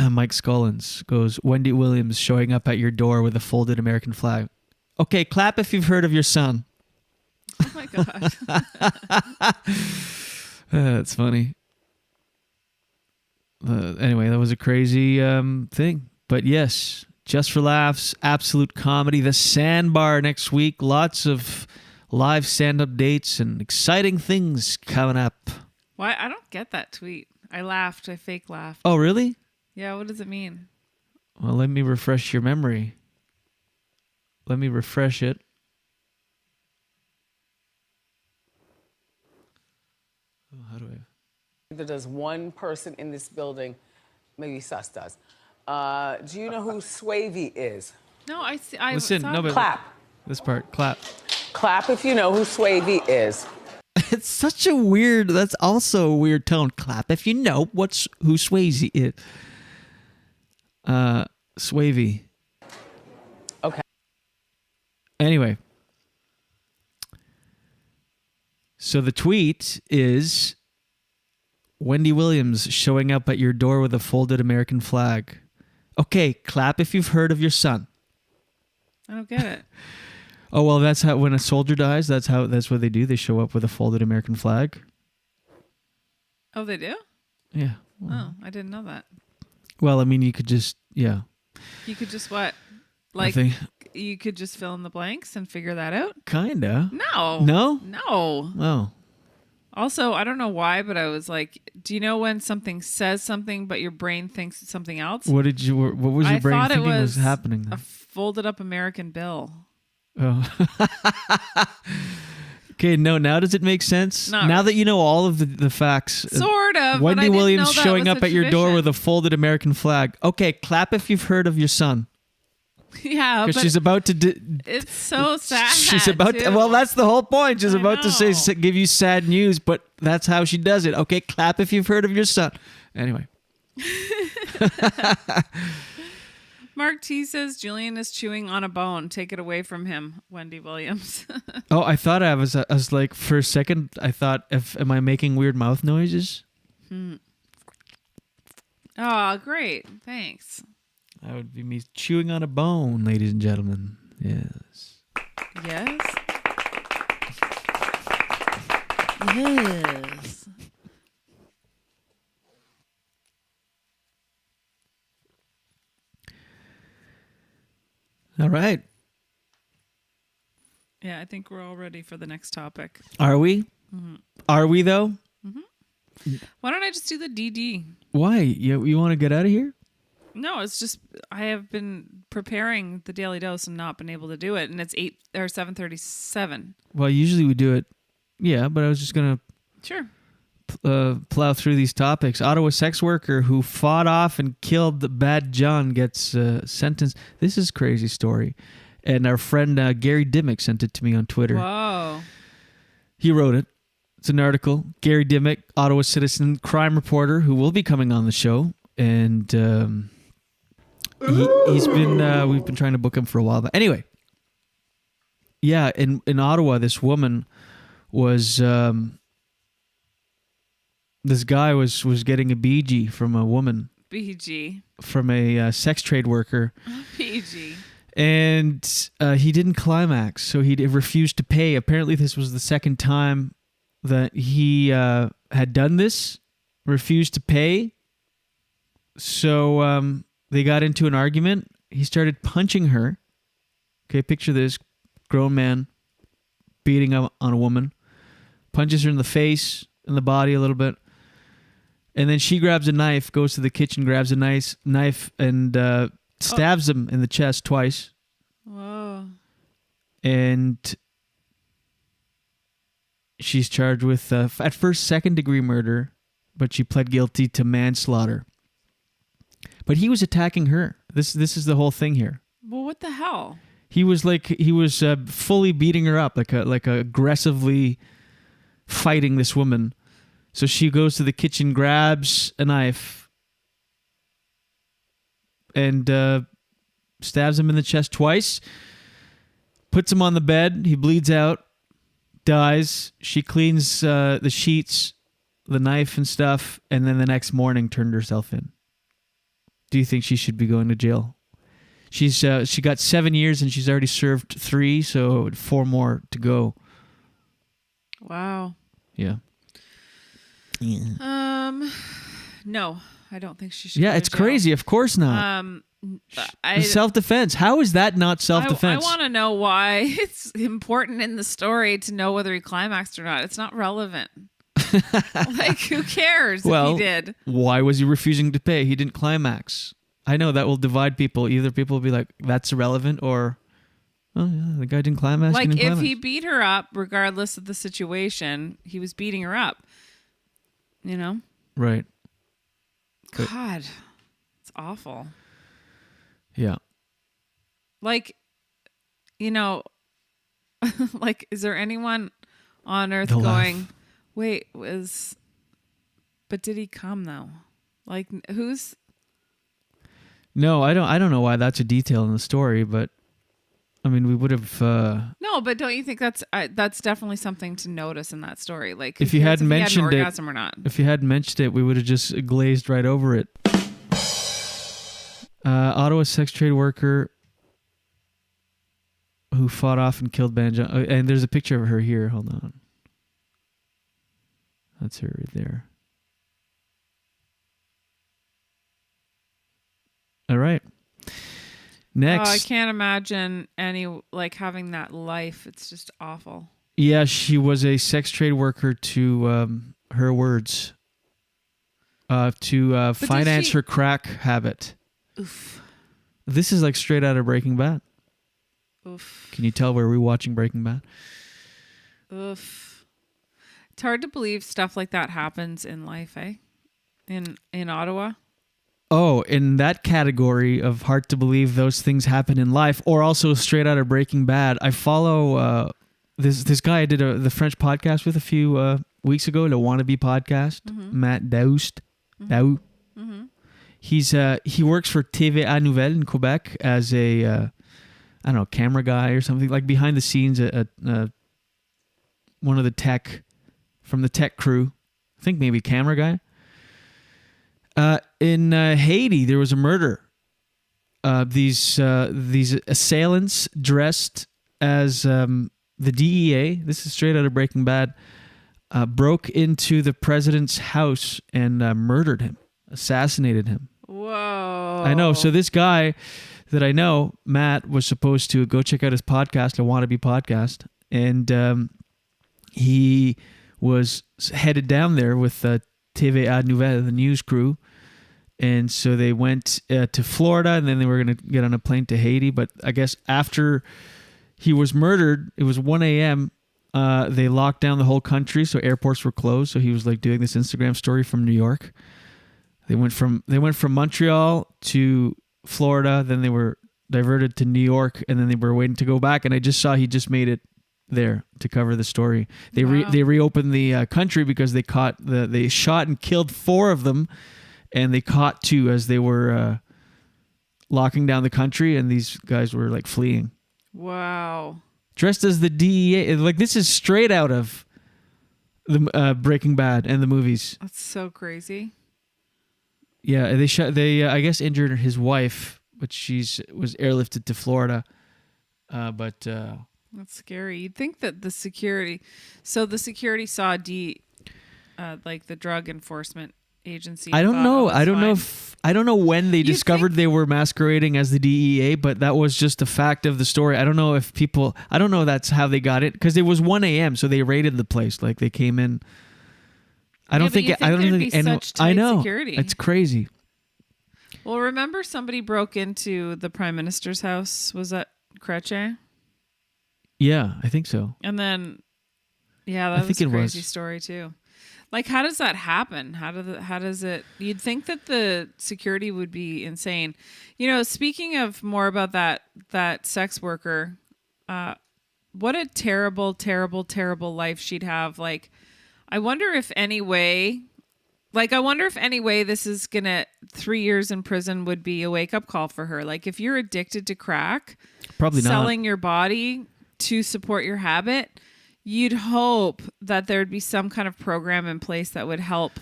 [SPEAKER 12] Mike Scollins, goes, Wendy Williams showing up at your door with a folded American flag. Okay, clap if you've heard of your son.
[SPEAKER 9] Oh my God.
[SPEAKER 12] That's funny. Anyway, that was a crazy thing. But yes, just for laughs, absolute comedy. The Sandbar next week. Lots of live stand-up dates and exciting things coming up.
[SPEAKER 9] Why? I don't get that tweet. I laughed. I fake laughed.
[SPEAKER 12] Oh, really?
[SPEAKER 9] Yeah, what does it mean?
[SPEAKER 12] Well, let me refresh your memory. Let me refresh it. Oh, how do I?
[SPEAKER 17] Neither does one person in this building. Maybe Sus does. Do you know who Swavey is?
[SPEAKER 9] No, I see.
[SPEAKER 12] Listen, no, but
[SPEAKER 17] clap.
[SPEAKER 12] This part, clap.
[SPEAKER 17] Clap if you know who Swavey is.
[SPEAKER 12] It's such a weird. That's also a weird tone. Clap if you know who Swayze is. Swavey.
[SPEAKER 17] Okay.
[SPEAKER 12] Anyway, so the tweet is Wendy Williams showing up at your door with a folded American flag. Okay, clap if you've heard of your son.
[SPEAKER 9] I don't get it.
[SPEAKER 12] Oh, well, that's how, when a soldier dies, that's what they do. They show up with a folded American flag.
[SPEAKER 9] Oh, they do?
[SPEAKER 12] Yeah.
[SPEAKER 9] Oh, I didn't know that.
[SPEAKER 12] Well, I mean, you could just, yeah.
[SPEAKER 9] You could just what? Like,
[SPEAKER 12] Nothing.
[SPEAKER 9] You could just fill in the blanks and figure that out?
[SPEAKER 12] Kinda.
[SPEAKER 9] No.
[SPEAKER 12] No?
[SPEAKER 9] No.
[SPEAKER 12] Oh.
[SPEAKER 9] Also, I don't know why, but I was like, do you know when something says something, but your brain thinks it's something else?
[SPEAKER 12] What was your brain thinking was happening then?
[SPEAKER 9] A folded up American bill.
[SPEAKER 12] Oh. Okay, no, now does it make sense?
[SPEAKER 9] Not
[SPEAKER 12] now that you know all of the facts.
[SPEAKER 9] Sort of.
[SPEAKER 12] Wendy
[SPEAKER 9] but I didn't
[SPEAKER 12] Williams
[SPEAKER 9] know that
[SPEAKER 12] showing
[SPEAKER 9] was
[SPEAKER 12] up
[SPEAKER 9] a
[SPEAKER 12] at your door
[SPEAKER 9] tradition.
[SPEAKER 12] with a folded American flag. Okay, clap if you've heard of your son.
[SPEAKER 9] Yeah,
[SPEAKER 12] Because
[SPEAKER 9] but
[SPEAKER 12] she's about to...
[SPEAKER 9] it's so sad.
[SPEAKER 12] She's about to...
[SPEAKER 9] too.
[SPEAKER 12] Well, that's the whole point. She's about to say, give you sad news, but that's how she does it. Okay, clap if you've heard of your son. Anyway.
[SPEAKER 9] Mark T says Julian is chewing on a bone. Take it away from him, Wendy Williams.
[SPEAKER 12] Oh, I thought I was like, for a second, I thought, am I making weird mouth noises?
[SPEAKER 9] Oh, great. Thanks.
[SPEAKER 12] That would be me chewing on a bone, ladies and gentlemen. Yes.
[SPEAKER 9] Yes. Yes.
[SPEAKER 12] All right.
[SPEAKER 9] Yeah, I think we're all ready for the next topic.
[SPEAKER 12] Are we?
[SPEAKER 9] Mhm.
[SPEAKER 12] Are we, though?
[SPEAKER 9] Why don't I just do the DD?
[SPEAKER 12] Why? You want to get out of here?
[SPEAKER 9] No, it's just I have been preparing the Daily Dose and not been able to do it, and it's 7:37.
[SPEAKER 12] Well, usually we do it. Yeah, but I was just going
[SPEAKER 9] Sure.
[SPEAKER 12] to plow through these topics. Ottawa sex worker who fought off and killed the bad John gets sentenced. This is a crazy story. And our friend Gary Dimmick sent it to me on Twitter.
[SPEAKER 9] Whoa.
[SPEAKER 12] He wrote it. It's an article. Gary Dimmick, Ottawa citizen, crime reporter, who will be coming on the show. And he's been, we've been trying to book him for a while. But anyway, yeah, in Ottawa, this woman was, this guy was getting a BG from a woman.
[SPEAKER 9] BG.
[SPEAKER 12] From a sex trade worker.
[SPEAKER 9] BG.
[SPEAKER 12] And he didn't climax, so he refused to pay. Apparently, this was the second time that he had done this, refused to pay. So they got into an argument. He started punching her. Okay, picture this. Grown man beating up on a woman. Punches her in the face, in the body a little bit. And then she grabs a knife, goes to the kitchen, grabs a knife, and stabs him in the chest twice.
[SPEAKER 9] Whoa.
[SPEAKER 12] And she's charged with, at first, second-degree murder, but she pled guilty to manslaughter. But he was attacking her. This is the whole thing here.
[SPEAKER 9] Well, what the hell?
[SPEAKER 12] He was fully beating her up, like aggressively fighting this woman. So she goes to the kitchen, grabs a knife, and stabs him in the chest twice. Puts him on the bed. He bleeds out, dies. She cleans the sheets, the knife and stuff, and then the next morning turned herself in. Do you think she should be going to jail? She got 7 years and she's already served 3, so 4 more to go.
[SPEAKER 9] Wow.
[SPEAKER 12] Yeah.
[SPEAKER 9] No, I don't think she should.
[SPEAKER 12] Yeah,
[SPEAKER 9] go to
[SPEAKER 12] it's
[SPEAKER 9] jail.
[SPEAKER 12] crazy. Of course not. Self-defense. How is that not self-defense?
[SPEAKER 9] I want to know why it's important in the story to know whether he climaxed or not. It's not relevant. Like, who cares if he did?
[SPEAKER 12] Why was he refusing to pay? He didn't climax. I know that will divide people. Either people will be like, that's irrelevant, or, oh, yeah, the guy didn't climax.
[SPEAKER 9] Like,
[SPEAKER 12] didn't
[SPEAKER 9] if
[SPEAKER 12] climax.
[SPEAKER 9] he beat her up, regardless of the situation, he was beating her up. You know?
[SPEAKER 12] Right.
[SPEAKER 9] God, it's awful.
[SPEAKER 12] Yeah.
[SPEAKER 9] Like, you know, like, is there anyone on earth
[SPEAKER 12] They'll
[SPEAKER 9] going,
[SPEAKER 12] laugh.
[SPEAKER 9] wait, but did he come though? Like, who's?
[SPEAKER 12] No, I don't know why that's a detail in the story, but I mean, we would have.
[SPEAKER 9] No, but don't you think that's definitely something to notice in that story? Like,
[SPEAKER 12] If you hadn't mentioned
[SPEAKER 9] an
[SPEAKER 12] it,
[SPEAKER 9] orgasm or not.
[SPEAKER 12] if you hadn't mentioned it, we would have just glazed right over it. Ottawa sex trade worker who fought off and killed Banjo. And there's a picture of her here. Hold on. That's her right there. All right. Next.
[SPEAKER 9] Oh, I can't imagine having that life. It's just awful.
[SPEAKER 12] Yeah, she was a sex trade worker to her words. To finance her crack habit.
[SPEAKER 9] Oof.
[SPEAKER 12] This is like straight out of Breaking Bad.
[SPEAKER 9] Oof.
[SPEAKER 12] Can you tell we're rewatching Breaking Bad?
[SPEAKER 9] Oof. It's hard to believe stuff like that happens in life, eh? In Ottawa.
[SPEAKER 12] Oh, in that category of hard to believe those things happen in life, or also straight out of Breaking Bad, I follow this guy I did the French podcast with a few weeks ago, the Wannabe podcast, Matt Daoust.
[SPEAKER 9] Mm-hmm.
[SPEAKER 12] He works for TVA Nouvelle in Quebec as a I don't know, camera guy or something, like behind the scenes, one of the tech crew. I think maybe camera guy. In Haiti, there was a murder. These assailants dressed as the DEA. This is straight out of Breaking Bad. Broke into the president's house and murdered him, assassinated him.
[SPEAKER 9] Whoa!
[SPEAKER 12] I know. So this guy that I know, Matt, was supposed to go check out his podcast, a Wannabe podcast, and he was headed down there with TVA Nouvelle, the news crew. And so they went to Florida, and then they were going to get on a plane to Haiti. But I guess after he was murdered, it was 1 a.m., they locked down the whole country, so airports were closed. So he was like doing this Instagram story from New York. They went from Montreal to Florida, then they were diverted to New York, and then they were waiting to go back. And I just saw he just made it there to cover the story. They reopened the country because they shot and killed 4 of them, and they caught 2 as they were locking down the country, and these guys were like fleeing.
[SPEAKER 9] Wow.
[SPEAKER 12] Dressed as the DEA. Like, this is straight out of the Breaking Bad and the movies.
[SPEAKER 9] That's so crazy.
[SPEAKER 12] Yeah, they I guess injured his wife, but was airlifted to Florida. But
[SPEAKER 9] that's scary. You'd think that the security saw like the drug enforcement agency.
[SPEAKER 12] I don't know. I don't know when they discovered they were masquerading as the DEA, but that was just a fact of the story. I don't know if people. I don't know that's how they got it, because it was 1 a.m. So they raided the place. Like, they came in. I don't think I know.
[SPEAKER 9] Security.
[SPEAKER 12] It's crazy.
[SPEAKER 9] Well, remember somebody broke into the Prime Minister's house? Was that Chrétien?
[SPEAKER 12] Yeah, I think so.
[SPEAKER 9] And then, yeah, that was a crazy story too. Like, how does that happen? How does it? You'd think that the security would be insane. You know, speaking of more about that sex worker, what a terrible, terrible, terrible life she'd have. Like, I wonder if any way this is gonna 3 years in prison would be a wake up call for her. Like, if you're addicted to crack,
[SPEAKER 12] probably not
[SPEAKER 9] selling your body to support your habit. You'd hope that there'd be some kind of program in place that would help.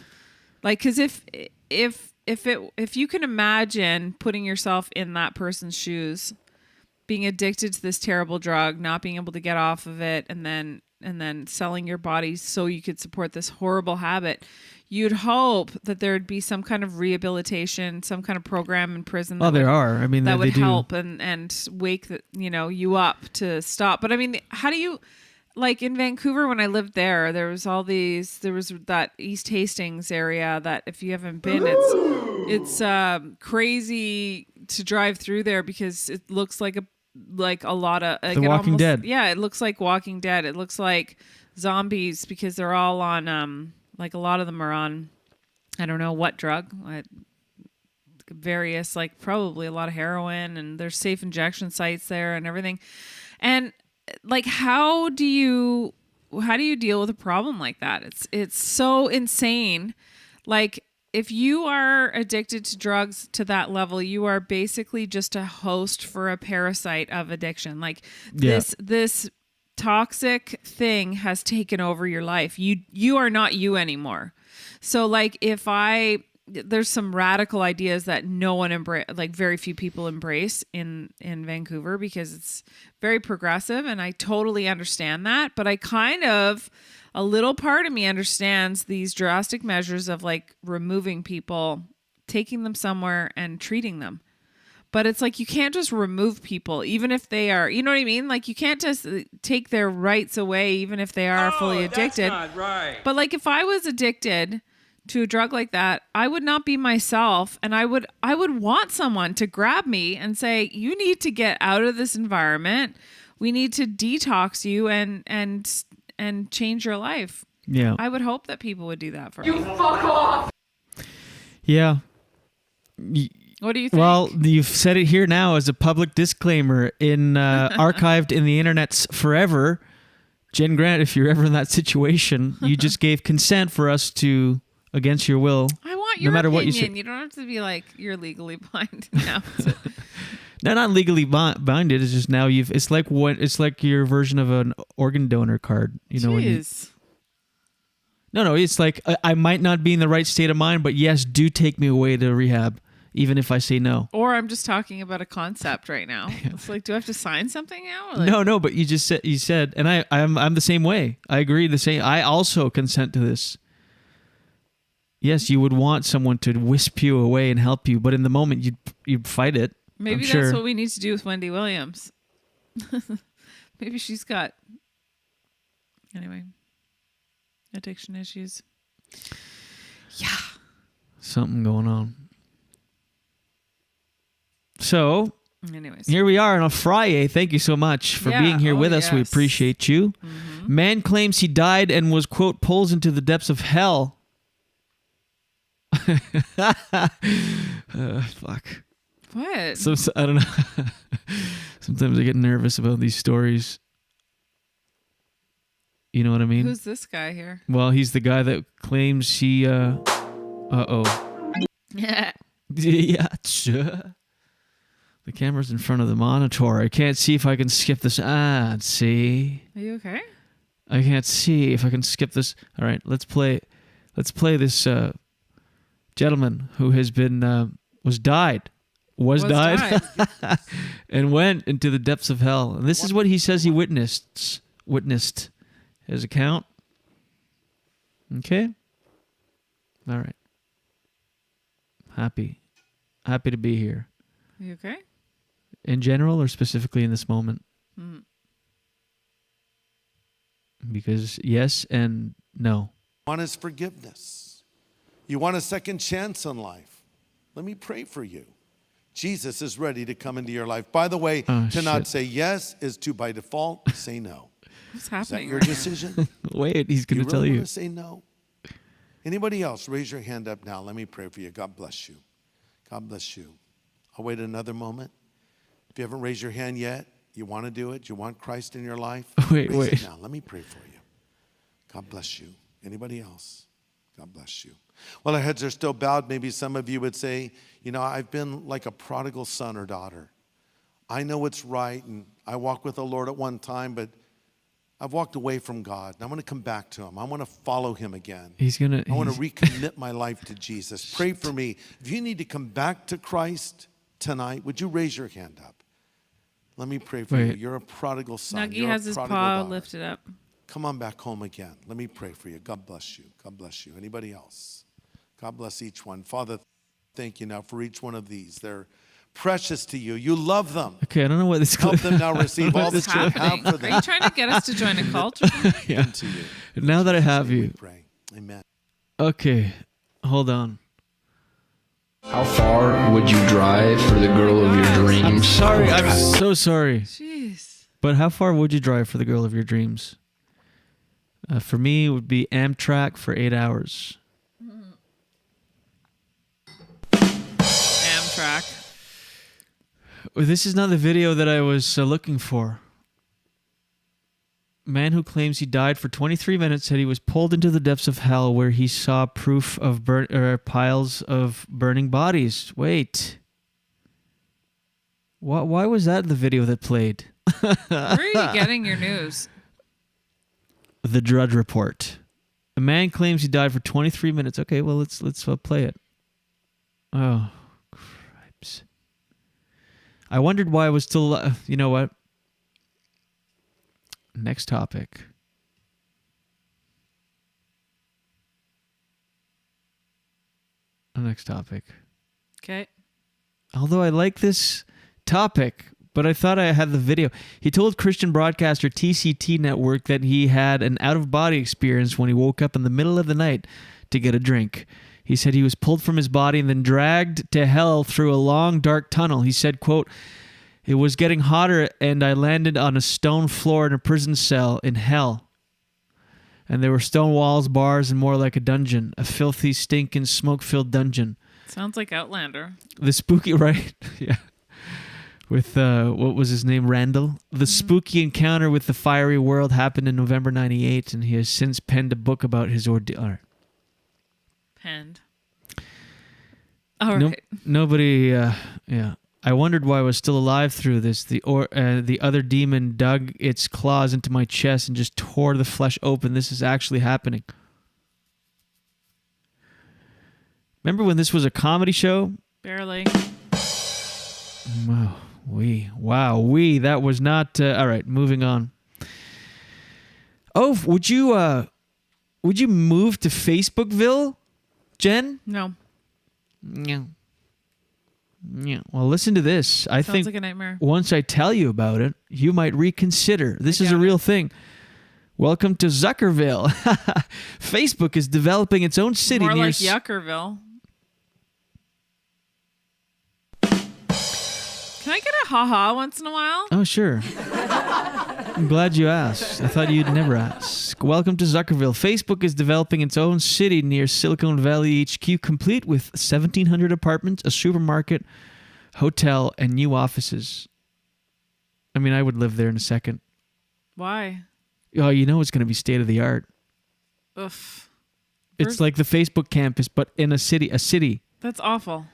[SPEAKER 9] Like, because if you can imagine putting yourself in that person's shoes, being addicted to this terrible drug, not being able to get off of it, and then selling your body so you could support this horrible habit, you'd hope that there'd be some kind of rehabilitation, some kind of program in prison.
[SPEAKER 12] Well, there are. I mean,
[SPEAKER 9] that would
[SPEAKER 12] they do.
[SPEAKER 9] help and wake you up to stop. But I mean, how do you? Like in Vancouver, when I lived there, there was that East Hastings area that if you haven't been, it's crazy to drive through there because it looks like a lot of like
[SPEAKER 12] The Walking Dead.
[SPEAKER 9] Yeah, it looks like Walking Dead. It looks like zombies because they're all on like a lot of them are on I don't know what drug, various like probably a lot of heroin, and there's safe injection sites there and everything, and like, how do you deal with a problem like that? It's so insane. Like, if you are addicted to drugs to that level, you are basically just a host for a parasite of addiction. Like, this toxic thing has taken over your life. You are not you anymore. So, like, there's some radical ideas that no one very few people embrace in Vancouver because it's very progressive, and I totally understand that. But a little part of me understands these drastic measures of like removing people, taking them somewhere and treating them. But it's like, you can't just remove people, even if they are, you know what I mean? Like, you can't just take their rights away, even if they are fully addicted.
[SPEAKER 10] That's not right.
[SPEAKER 9] But like, if I was addicted to a drug like that, I would not be myself, and I would want someone to grab me and say, you need to get out of this environment. We need to detox you and change your life.
[SPEAKER 12] Yeah.
[SPEAKER 9] I would hope that people would do that for me.
[SPEAKER 8] You fuck off!
[SPEAKER 12] Yeah.
[SPEAKER 9] What do you think?
[SPEAKER 12] Well, you've said it here now as a public disclaimer archived in the internet's forever. Jen Grant, if you're ever in that situation, you just gave consent for us to, against your will.
[SPEAKER 9] I want your
[SPEAKER 12] no matter
[SPEAKER 9] opinion.
[SPEAKER 12] What you say.
[SPEAKER 9] You don't have to be like, you're legally blind now.
[SPEAKER 12] No, not legally binded. It's just now it's like your version of an organ donor card. You know.
[SPEAKER 9] Jeez.
[SPEAKER 12] No, it's like I might not be in the right state of mind, but yes, do take me away to rehab, even if I say no.
[SPEAKER 9] Or I'm just talking about a concept right now. It's like, do I have to sign something now? Like,
[SPEAKER 12] No, but you said, and I'm the same way. I agree. I also consent to this. Yes, you would want someone to wisp you away and help you, but in the moment you'd fight it.
[SPEAKER 9] Maybe that's what we need to do with Wendy Williams. Maybe she's got, addiction issues. Yeah.
[SPEAKER 12] Something going on. So,
[SPEAKER 9] anyways,
[SPEAKER 12] here we are on a Friday. Thank you so much for being here with us. We appreciate you. Mm-hmm. Man claims he died and was, quote, pulls into the depths of hell. Fuck.
[SPEAKER 9] What?
[SPEAKER 12] So I don't know. Sometimes I get nervous about these stories. You know what I mean?
[SPEAKER 9] Who's this guy here?
[SPEAKER 12] Well, he's the guy that claims he. Yeah. Yeah. Sure. The camera's in front of the monitor. I can't see if I can skip this ad. See?
[SPEAKER 9] Are you okay?
[SPEAKER 12] I can't see if I can skip this. All right, let's play this gentleman who has been died and went into the depths of hell. And this is what he says he witnessed his account. Okay? All right. Happy to be here.
[SPEAKER 9] Are you okay?
[SPEAKER 12] In general or specifically in this moment?
[SPEAKER 9] Mm-hmm.
[SPEAKER 12] Because yes and no.
[SPEAKER 19] Want his forgiveness. You want a second chance in life. Let me pray for you. Jesus is ready to come into your life. By the way, not say yes is to, by default, say no.
[SPEAKER 9] What's happening?
[SPEAKER 19] Is that your decision?
[SPEAKER 12] Wait, he's going to tell you.
[SPEAKER 19] Want to say no? Anybody else? Raise your hand up now. Let me pray for you. God bless you. God bless you. I'll wait another moment. If you haven't raised your hand yet, you want to do it, you want Christ in your life,
[SPEAKER 12] wait.
[SPEAKER 19] it now. Let me pray for you. God bless you. Anybody else? God bless you. Well, our heads are still bowed. Maybe some of you would say, I've been like a prodigal son or daughter. I know what's right, and I walked with the Lord at one time, but I've walked away from God, and I want to come back to him. I want to follow him again. I want to recommit my life to Jesus. Pray for me. If you need to come back to Christ tonight, would you raise your hand up? Let me pray for you. You're a prodigal son.
[SPEAKER 9] Snuggie has his paw lifted up.
[SPEAKER 19] Come on back home again. Let me pray for you. God bless you. God bless you. Anybody else? God bless each one. Father, thank you now for each one of these. They're precious to you. You love them.
[SPEAKER 12] Okay, I don't know what this
[SPEAKER 19] Help them now receive all that you have for them.
[SPEAKER 9] Are you trying to get us to join a cult?
[SPEAKER 12] Yeah. Now that I have you.
[SPEAKER 19] Pray. Amen.
[SPEAKER 12] Okay, hold on.
[SPEAKER 1] How far would you drive for the girl of your dreams?
[SPEAKER 12] I'm sorry. I'm so sorry.
[SPEAKER 9] Jeez.
[SPEAKER 12] But how far would you drive for the girl of your dreams? For me, it would be Amtrak for 8 hours.
[SPEAKER 9] Amtrak.
[SPEAKER 12] This is not the video that I was looking for. Man who claims he died for 23 minutes said he was pulled into the depths of hell where he saw proof of piles of burning bodies. Wait. Why was that the video that played?
[SPEAKER 9] Where are you getting your news?
[SPEAKER 12] The Drudge Report. A man claims he died for 23 minutes. Okay, well, let's play it. Oh, cripes. I wondered why I was still... you know what? Next topic. Next topic.
[SPEAKER 9] Okay.
[SPEAKER 12] Although I like this topic, but I thought I had the video. He told Christian broadcaster TCT Network that he had an out-of-body experience when he woke up in the middle of the night to get a drink. He said he was pulled from his body and then dragged to hell through a long, dark tunnel. He said, quote, "It was getting hotter and I landed on a stone floor in a prison cell in hell. And there were stone walls, bars, and more like a dungeon. A filthy, stinking, smoke-filled dungeon."
[SPEAKER 9] Sounds like Outlander.
[SPEAKER 12] The spooky, right? Yeah. With, what was his name? Randall. The spooky encounter with the fiery world happened in November 98, and he has since penned a book about his ordeal. All right.
[SPEAKER 9] Penned. All right.
[SPEAKER 12] Nobody, yeah. I wondered why I was still alive through this. The other demon dug its claws into my chest and just tore the flesh open. This is actually happening. Remember when this was a comedy show?
[SPEAKER 9] Barely.
[SPEAKER 12] Wow, that was not... all right, moving on. Oh, would you move to Facebookville, Jen?
[SPEAKER 9] No.
[SPEAKER 12] Yeah. Well, listen to this. I think
[SPEAKER 9] like a nightmare.
[SPEAKER 12] Once I tell you about it, you might reconsider. This is a real thing. Welcome to Zuckerville. Facebook is developing its own city
[SPEAKER 9] More
[SPEAKER 12] near...
[SPEAKER 9] like Yuckerville. Can I get a ha-ha once in a while?
[SPEAKER 12] Oh, sure. I'm glad you asked. I thought you'd never ask. Welcome to Zuckerville. Facebook is developing its own city near Silicon Valley HQ, complete with 1,700 apartments, a supermarket, hotel, and new offices. I mean, I would live there in a second.
[SPEAKER 9] Why?
[SPEAKER 12] Oh, you know it's going to be state-of-the-art.
[SPEAKER 9] Oof.
[SPEAKER 12] It's like the Facebook campus, but in a city.
[SPEAKER 9] That's awful.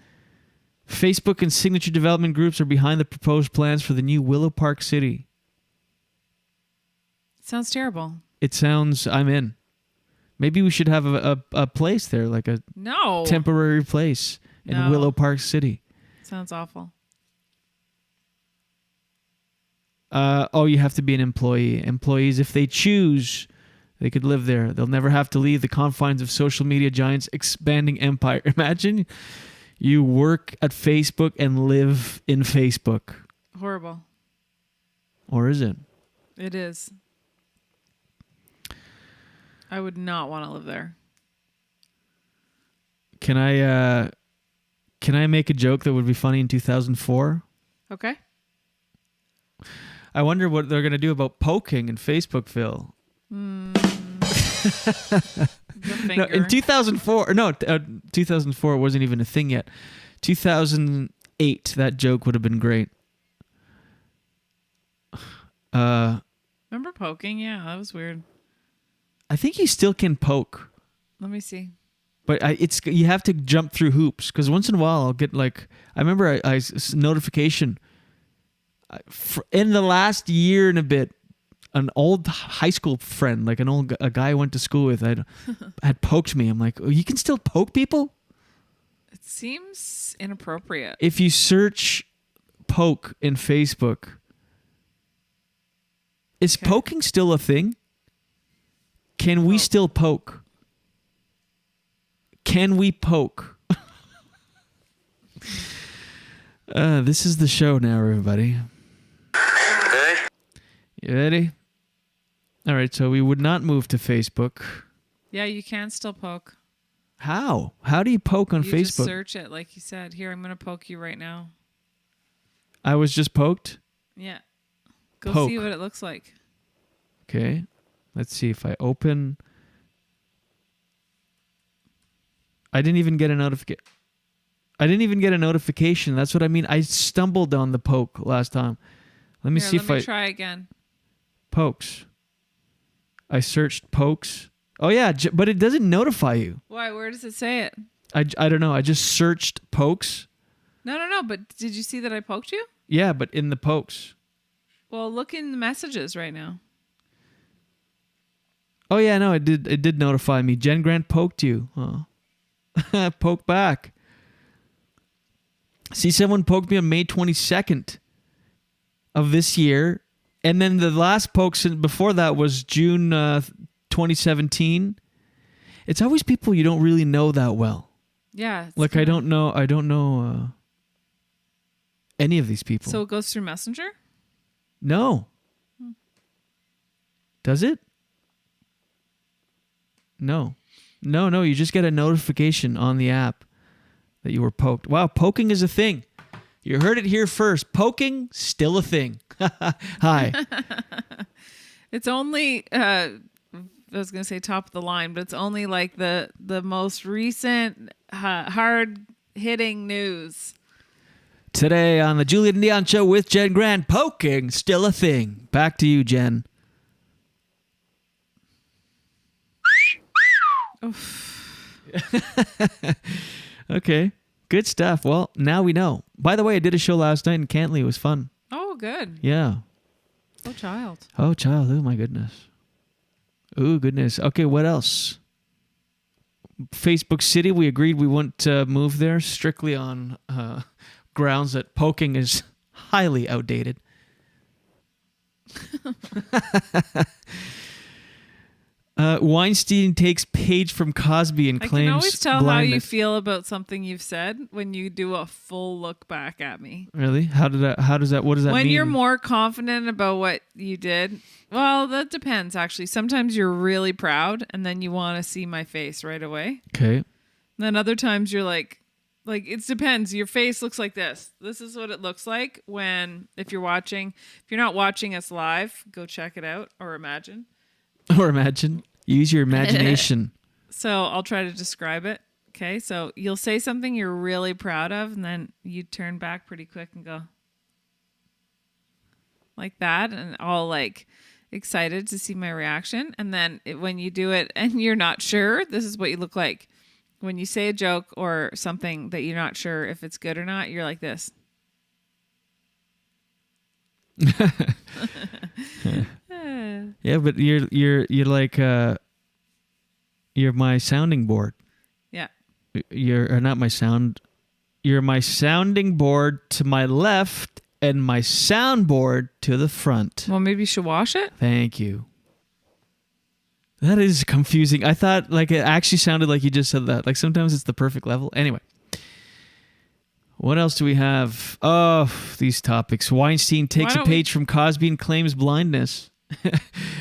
[SPEAKER 12] Facebook and Signature Development Groups are behind the proposed plans for the new Willow Park City.
[SPEAKER 9] Sounds terrible.
[SPEAKER 12] It sounds... I'm in. Maybe we should have a place there, like a temporary place in Willow Park City.
[SPEAKER 9] Sounds awful.
[SPEAKER 12] You have to be an employee. Employees, if they choose, they could live there. They'll never have to leave the confines of social media giants' expanding empire. Imagine you work at Facebook and live in Facebook.
[SPEAKER 9] Horrible.
[SPEAKER 12] Or is it?
[SPEAKER 9] It is. I would not want to live there.
[SPEAKER 12] Can I make a joke that would be funny in 2004?
[SPEAKER 9] Okay.
[SPEAKER 12] I wonder what they're going to do about poking in Facebookville.
[SPEAKER 9] finger.
[SPEAKER 12] No, in 2004, 2004 wasn't even a thing yet. 2008, that joke would have been great.
[SPEAKER 9] Remember poking? Yeah, that was weird.
[SPEAKER 12] I think you still can poke,
[SPEAKER 9] Let me see.
[SPEAKER 12] but you have to jump through hoops because once in a while I'll get like I remember I notification in the last year and a bit. An old high school friend, like a guy I went to school with, had poked me. I'm like, oh, you can still poke people?
[SPEAKER 9] It seems inappropriate.
[SPEAKER 12] If you search poke in Facebook, is poking still a thing? Can we still poke? Can we poke? This is the show now, everybody. You ready? All right, so we would not move to Facebook.
[SPEAKER 9] Yeah, you can still poke.
[SPEAKER 12] How? How do you poke on
[SPEAKER 9] You
[SPEAKER 12] Facebook?
[SPEAKER 9] just search it, like you said. Here, I'm going to poke you right now.
[SPEAKER 12] I was just poked?
[SPEAKER 9] Yeah. Go
[SPEAKER 12] Poke.
[SPEAKER 9] see what it looks like.
[SPEAKER 12] Okay. Let's see if I open. I didn't even get a notification. That's what I mean. I stumbled on the poke last time. Let me see if I
[SPEAKER 9] try again.
[SPEAKER 12] Pokes. I searched pokes. Oh yeah, but it doesn't notify you.
[SPEAKER 9] Why? Where does it say it?
[SPEAKER 12] I don't know. I just searched pokes.
[SPEAKER 9] No. But did you see that I poked you?
[SPEAKER 12] Yeah, but in the pokes.
[SPEAKER 9] Well, look in the messages right now.
[SPEAKER 12] Oh yeah, no, it did notify me. Jen Grant poked you. Oh. Poke back. See, someone poked me on May 22nd of this year. And then the last pokes before that was June 2017. It's always people you don't really know that well.
[SPEAKER 9] Yeah.
[SPEAKER 12] Like I don't know any of these people.
[SPEAKER 9] So it goes through Messenger?
[SPEAKER 12] No. Does it? No. No, you just get a notification on the app that you were poked. Wow, poking is a thing. You heard it here first. Poking, still a thing. Hi.
[SPEAKER 9] It's only, I was going to say top of the line, but it's only like the most recent hard-hitting news.
[SPEAKER 12] Today on the Julian and Dion Show with Jen Grant, poking, still a thing. Back to you, Jen. Okay. Good stuff. Well, now we know. By the way, I did a show last night in Cantley. It was fun.
[SPEAKER 9] Oh, good.
[SPEAKER 12] Yeah.
[SPEAKER 9] Oh, child.
[SPEAKER 12] Oh, child. Oh, my goodness. Oh, goodness. Okay, what else? Facebook City, we agreed we wouldn't move there strictly on grounds that poking is highly outdated. Weinstein takes page from Cosby and claims
[SPEAKER 9] I can always tell
[SPEAKER 12] blindness.
[SPEAKER 9] how you feel about something you've said when you do a full look back at me.
[SPEAKER 12] Really? What does that mean?
[SPEAKER 9] When you're more confident about what you did, well, that depends, actually. Sometimes you're really proud, and then you want to see my face right away.
[SPEAKER 12] Okay.
[SPEAKER 9] And then other times you're like it depends. Your face looks like this. This is what it looks like if you're watching. If you're not watching us live, go check it out or imagine.
[SPEAKER 12] Or imagine. Use your imagination.
[SPEAKER 9] So I'll try to describe it. Okay, so you'll say something you're really proud of, and then you turn back pretty quick and go like that, and all like excited to see my reaction. And then when you do it and you're not sure, this is what you look like. When you say a joke or something that you're not sure if it's good or not, you're like this.
[SPEAKER 12] Yeah, but you're like you're my sounding board.
[SPEAKER 9] Yeah.
[SPEAKER 12] You're not my sound. You're my sounding board to my left and my soundboard to the front.
[SPEAKER 9] Well, maybe you should wash it.
[SPEAKER 12] Thank you. That is confusing. I thought like it actually sounded like you just said that. Like sometimes it's the perfect level. Anyway. What else do we have? Oh, these topics. Weinstein takes a page from Cosby and claims blindness.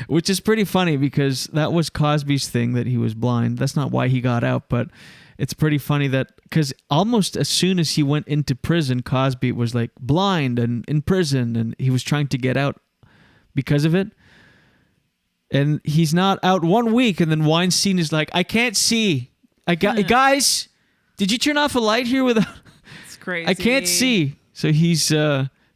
[SPEAKER 12] Which is pretty funny because that was Cosby's thing that he was blind. That's not why he got out, but it's pretty funny that because almost as soon as he went into prison, Cosby was like blind and in prison and he was trying to get out because of it. And he's not out 1 week, and then Weinstein is like, I can't see. Guys, did you turn off a light here?
[SPEAKER 9] It's crazy.
[SPEAKER 12] I can't see. So he's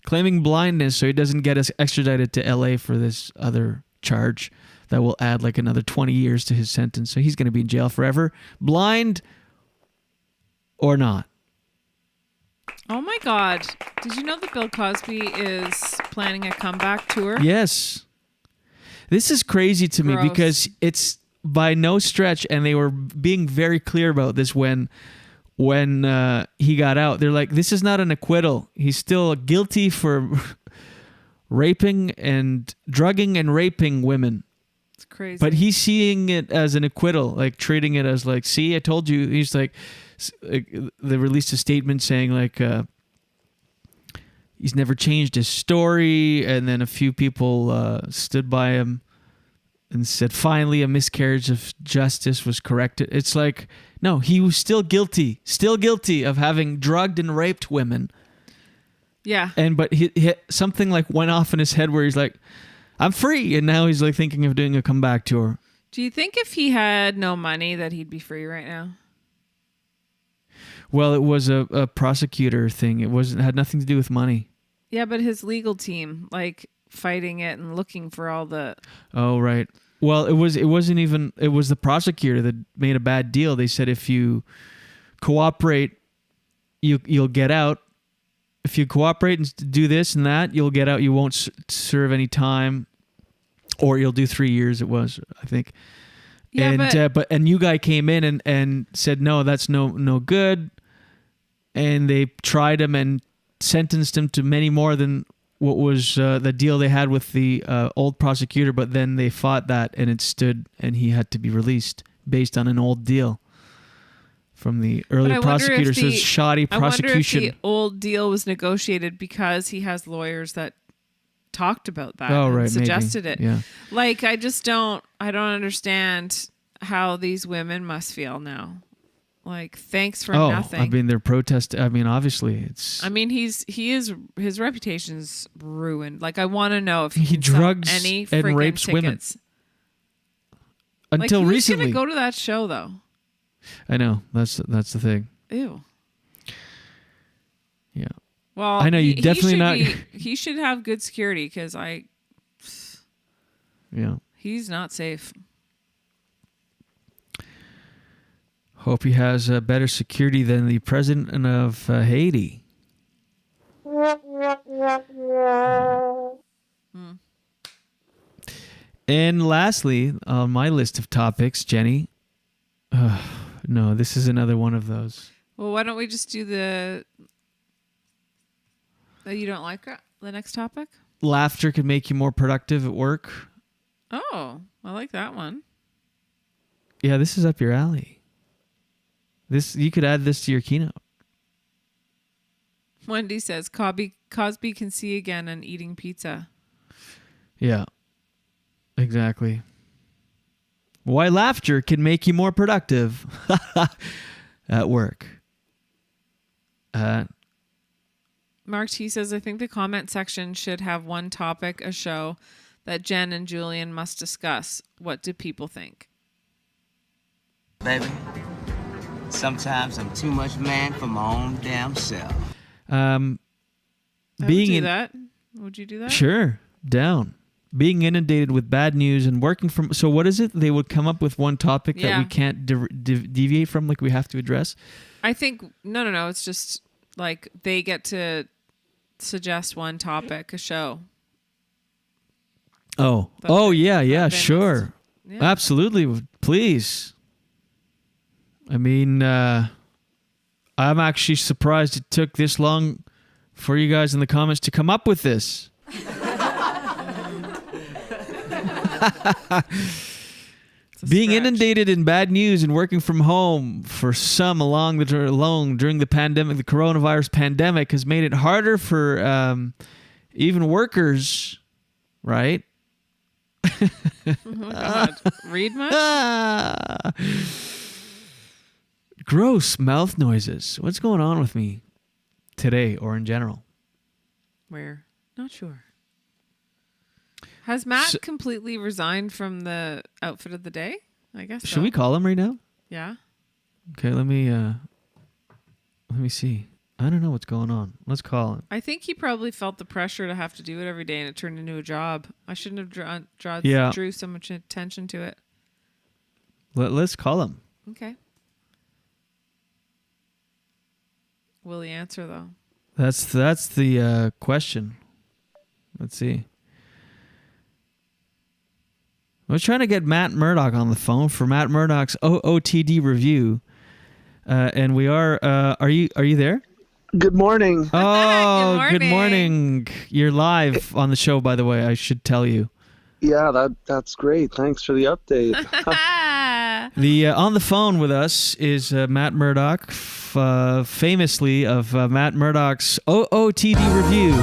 [SPEAKER 12] claiming blindness, so he doesn't get us extradited to L.A. for this other charge that will add like another 20 years to his sentence. So he's going to be in jail forever, blind or not.
[SPEAKER 9] Oh my God. Did you know that Bill Cosby is planning a comeback tour?
[SPEAKER 12] Yes. This is crazy to me because it's by no stretch, and they were being very clear about this when he got out. They're like, this is not an acquittal. He's still guilty for raping and drugging and raping women.
[SPEAKER 9] It's crazy.
[SPEAKER 12] But he's seeing it as an acquittal, like treating it as like, see, I told you. He's like, they released a statement saying like, he's never changed his story. And then a few people stood by him and said, finally, a miscarriage of justice was corrected. It's like, no, he was still guilty of having drugged and raped women.
[SPEAKER 9] Yeah.
[SPEAKER 12] But he something like went off in his head where he's like, I'm free. And now he's like thinking of doing a comeback tour.
[SPEAKER 9] Do you think if he had no money that he'd be free right now?
[SPEAKER 12] Well, it was a prosecutor thing. It had nothing to do with money.
[SPEAKER 9] Yeah, but his legal team, like fighting it and looking for all the...
[SPEAKER 12] Oh, right. Well, it was the prosecutor that made a bad deal. They said if you cooperate, you'll get out. If you cooperate and do this and that, you'll get out. You won't serve any time, or you'll do 3 years. It was, I think. Yeah, but a new guy came in and said no, that's no good, and they tried him and sentenced him to many more than what was the deal they had with the old prosecutor. But then they fought that, and it stood, and he had to be released based on an old deal from the earlier prosecutor. So it's shoddy prosecution.
[SPEAKER 9] I wonder if the old deal was negotiated because he has lawyers that talked about that.
[SPEAKER 12] Oh, right,
[SPEAKER 9] suggested
[SPEAKER 12] maybe.
[SPEAKER 9] it.
[SPEAKER 12] Yeah.
[SPEAKER 9] Like, I don't understand how these women must feel now. Like, thanks for nothing.
[SPEAKER 12] I mean, they're protesting. I mean, obviously, it's.
[SPEAKER 9] I mean, his reputation's ruined. Like, I want to know if
[SPEAKER 12] he drugs
[SPEAKER 9] sell any
[SPEAKER 12] and rapes
[SPEAKER 9] tickets.
[SPEAKER 12] Women. Until
[SPEAKER 9] like, who's
[SPEAKER 12] recently,
[SPEAKER 9] gonna go to that show though?
[SPEAKER 12] I know that's the thing.
[SPEAKER 9] Ew.
[SPEAKER 12] Yeah.
[SPEAKER 9] Well,
[SPEAKER 12] I know you definitely not.
[SPEAKER 9] He should have good security because
[SPEAKER 12] Yeah.
[SPEAKER 9] He's not safe.
[SPEAKER 12] Hope he has better security than the president of Haiti. And lastly, on my list of topics, Jenny. No, this is another one of those.
[SPEAKER 9] Well, why don't we just do the... You don't like the next topic?
[SPEAKER 12] Laughter can make you more productive at work.
[SPEAKER 9] Oh, I like that one.
[SPEAKER 12] Yeah, this is up your alley. You could add this to your keynote.
[SPEAKER 9] Wendy says Cosby can see again and eating pizza.
[SPEAKER 12] Yeah, exactly. Why laughter can make you more productive at work.
[SPEAKER 9] Mark T says, I think the comment section should have one topic a show that Jen and Julian must discuss. What do people think?
[SPEAKER 20] Baby, sometimes I'm too much man for my own damn self.
[SPEAKER 9] Would you do that?
[SPEAKER 12] Sure, down. Being inundated with bad news and working from... So what is it? They would come up with one topic that we can't deviate from, like we have to address?
[SPEAKER 9] I think... No. It's just like they get to suggest one topic, a show.
[SPEAKER 12] Yeah, sure.
[SPEAKER 9] Yeah.
[SPEAKER 12] Absolutely, please. I mean, I'm actually surprised it took this long for you guys in the comments to come up with this. Being inundated in bad news and working from home for some along during the pandemic, the coronavirus pandemic, has made it harder for even workers, right?
[SPEAKER 9] Oh God. Read much?
[SPEAKER 12] Gross mouth noises. What's going on with me today or in general?
[SPEAKER 9] Where? Not sure. Has Matt completely resigned from the outfit of the day? I guess.
[SPEAKER 12] Should we call him right now?
[SPEAKER 9] Yeah.
[SPEAKER 12] Okay, let me see. I don't know what's going on. Let's call him.
[SPEAKER 9] I think he probably felt the pressure to have to do it every day, and it turned into a job. I shouldn't have drew so much attention to it.
[SPEAKER 12] Let's call him.
[SPEAKER 9] Okay. Will he answer though?
[SPEAKER 12] That's the question. Let's see. I was trying to get Matt Murdock on the phone for Matt Murdock's OOTD review, and we are. Are you there?
[SPEAKER 21] Good morning.
[SPEAKER 12] Oh, good morning. You're live on the show, by the way. I should tell you.
[SPEAKER 21] Yeah, that's great. Thanks for the update.
[SPEAKER 12] The on the phone with us is Matt Murdock, famously of Matt Murdock's OOTD review.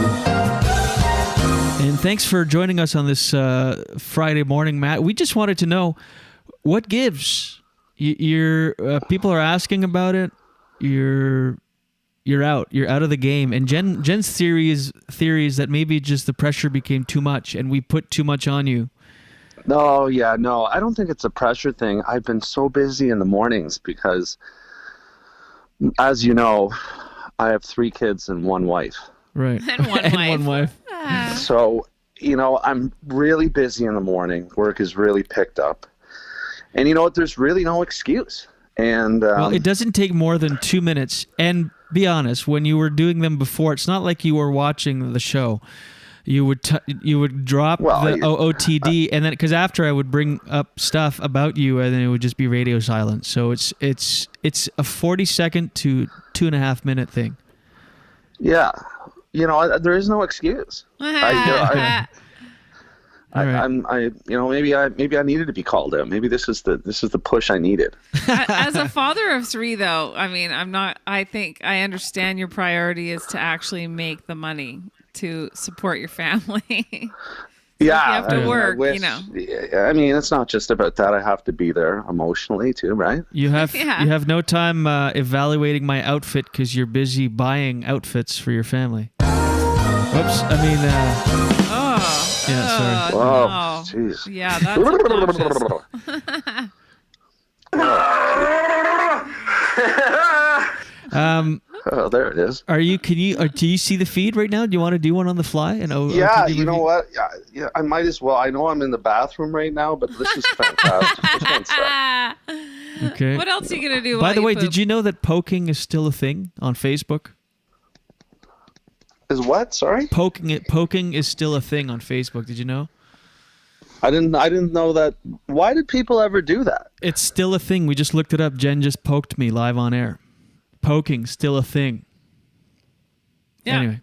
[SPEAKER 12] And thanks for joining us on this Friday morning, Matt. We just wanted to know what gives. People are asking about it. You're out. You're out of the game. And Jen's theory is that maybe just the pressure became too much, and we put too much on you.
[SPEAKER 21] No, I don't think it's a pressure thing. I've been so busy in the mornings because, as you know, I have 3 kids and 1 wife.
[SPEAKER 12] Right.
[SPEAKER 9] And one wife.
[SPEAKER 21] So, I'm really busy in the morning. Work is really picked up. And you know what? There's really no excuse. And
[SPEAKER 12] well, it doesn't take more than 2 minutes. And be honest, when you were doing them before, it's not like you were watching the show. You would drop the OOTD, and then because after I would bring up stuff about you, and then it would just be radio silence. So it's a 40-second to 2.5 minute thing.
[SPEAKER 21] Yeah, there is no excuse. I'm maybe I needed to be called out. Maybe this is the push I needed.
[SPEAKER 9] As a father of 3, though, I mean, I think I understand your priority is to actually make the money to support your family. So
[SPEAKER 21] Yeah,
[SPEAKER 9] you have to work,
[SPEAKER 21] I mean, it's not just about that. I have to be there emotionally too, right?
[SPEAKER 12] You have no time evaluating my outfit because you're busy buying outfits for your family. Oops, I mean. Yeah, sorry.
[SPEAKER 21] Wow, jeez.
[SPEAKER 9] No. Yeah, that's obnoxious.
[SPEAKER 21] Oh, there it is.
[SPEAKER 12] Do you see the feed right now? Do you want to do one on the fly?
[SPEAKER 21] Yeah, you know what? Yeah, I might as well. I know I'm in the bathroom right now, but this is fantastic.
[SPEAKER 12] Okay.
[SPEAKER 9] What else are you gonna do?
[SPEAKER 12] By the way, did you know that poking is still a thing on Facebook?
[SPEAKER 21] Is what? Sorry?
[SPEAKER 12] Poking is still a thing on Facebook. Did you know?
[SPEAKER 21] I didn't know that. Why did people ever do that?
[SPEAKER 12] It's still a thing. We just looked it up. Jen just poked me live on air. Poking still a thing.
[SPEAKER 9] Yeah.
[SPEAKER 12] Anyway,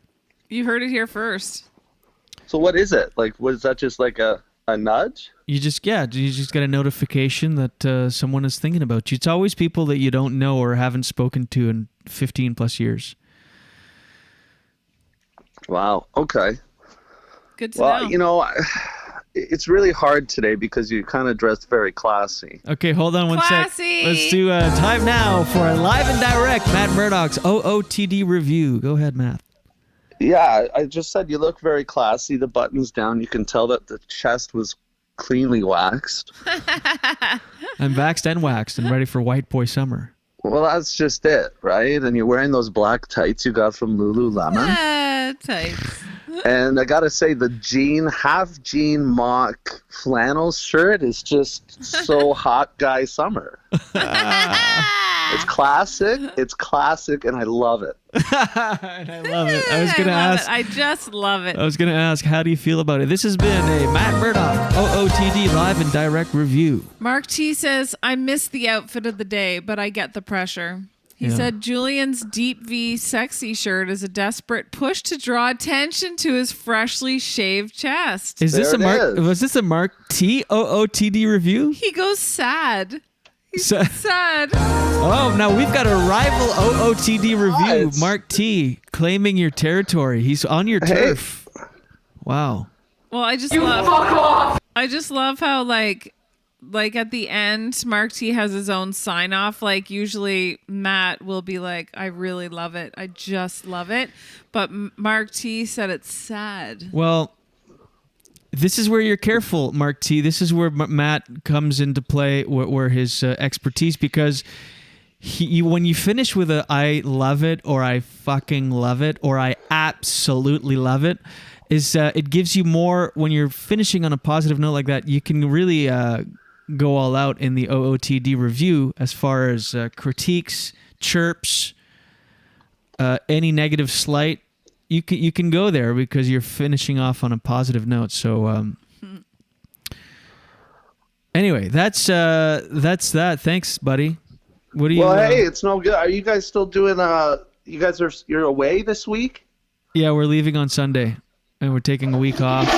[SPEAKER 9] you heard it here first.
[SPEAKER 21] So what is it? Like, was that just like a nudge?
[SPEAKER 12] You just get a notification that someone is thinking about you. It's always people that you don't know or haven't spoken to in 15 plus years.
[SPEAKER 21] Wow. Okay.
[SPEAKER 9] Good to
[SPEAKER 21] know. It's really hard today because you kind of dressed very classy.
[SPEAKER 12] Okay, hold on one sec. Let's do time now for a live and direct Matt Murdock's OOTD review. Go ahead, Matt.
[SPEAKER 21] Yeah, I just said you look very classy. The button's down. You can tell that the chest was cleanly waxed.
[SPEAKER 12] I'm vaxxed and waxed and ready for white boy summer.
[SPEAKER 21] Well, that's just it, right? And you're wearing those black tights you got from Lululemon.
[SPEAKER 9] Tights.
[SPEAKER 21] And I gotta say, the half jean mock flannel shirt is just so hot guy summer. It's classic, and I love it.
[SPEAKER 12] And I love it. I
[SPEAKER 9] just love it.
[SPEAKER 12] I was gonna ask, how do you feel about it? This has been a Matt Murdock OOTD live and direct review.
[SPEAKER 9] Mark T says, I missed the outfit of the day, but I get the pressure. He said Julian's deep V sexy shirt is a desperate push to draw attention to his freshly shaved chest.
[SPEAKER 12] Was this a Mark T OOTD review?
[SPEAKER 9] He goes sad. He's sad.
[SPEAKER 12] Oh, now we've got a rival OOTD review. Mark T claiming your territory. He's on your turf. Wow.
[SPEAKER 9] Well, I just love how like at the end, Mark T has his own sign off. Like usually Matt will be like, I really love it. I just love it. But Mark T said it's sad.
[SPEAKER 12] Well, This is where you're careful, Mark T. This is where Matt comes into play, where his expertise, because when you finish with a "I love it" or "I fucking love it" or "I absolutely love it," it gives you more. When you're finishing on a positive note like that, you can really go all out in the OOTD review as far as critiques, chirps, any negative slight. You can go there because you're finishing off on a positive note. So anyway, that's that. Thanks, buddy. What do you?
[SPEAKER 21] Well, hey, it's no good. Are you guys still doing? You're away this week?
[SPEAKER 12] Yeah, we're leaving on Sunday, and we're taking a week off.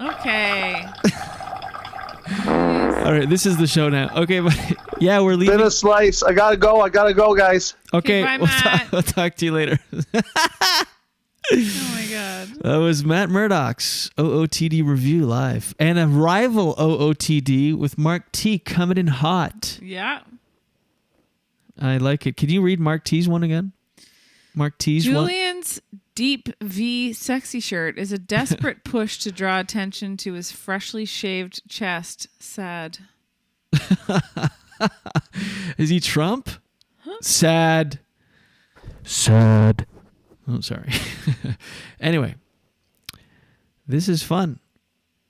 [SPEAKER 9] Okay.
[SPEAKER 12] All right, this is the show now. Okay, but yeah, we're leaving.
[SPEAKER 21] Been a slice. I gotta go, guys.
[SPEAKER 12] Okay,
[SPEAKER 9] bye,
[SPEAKER 12] we'll talk to you later.
[SPEAKER 9] Oh my God.
[SPEAKER 12] That was Matt Murdoch's OOTD review live, and a rival OOTD with Mark T coming in hot.
[SPEAKER 9] Yeah.
[SPEAKER 12] I like it. Can you read Mark T's one again? Mark T's one.
[SPEAKER 9] Julian's deep V sexy shirt is a desperate push to draw attention to his freshly shaved chest. Sad.
[SPEAKER 12] Is he Trump? Sad. Sad. Oh, sorry. Anyway, this is fun.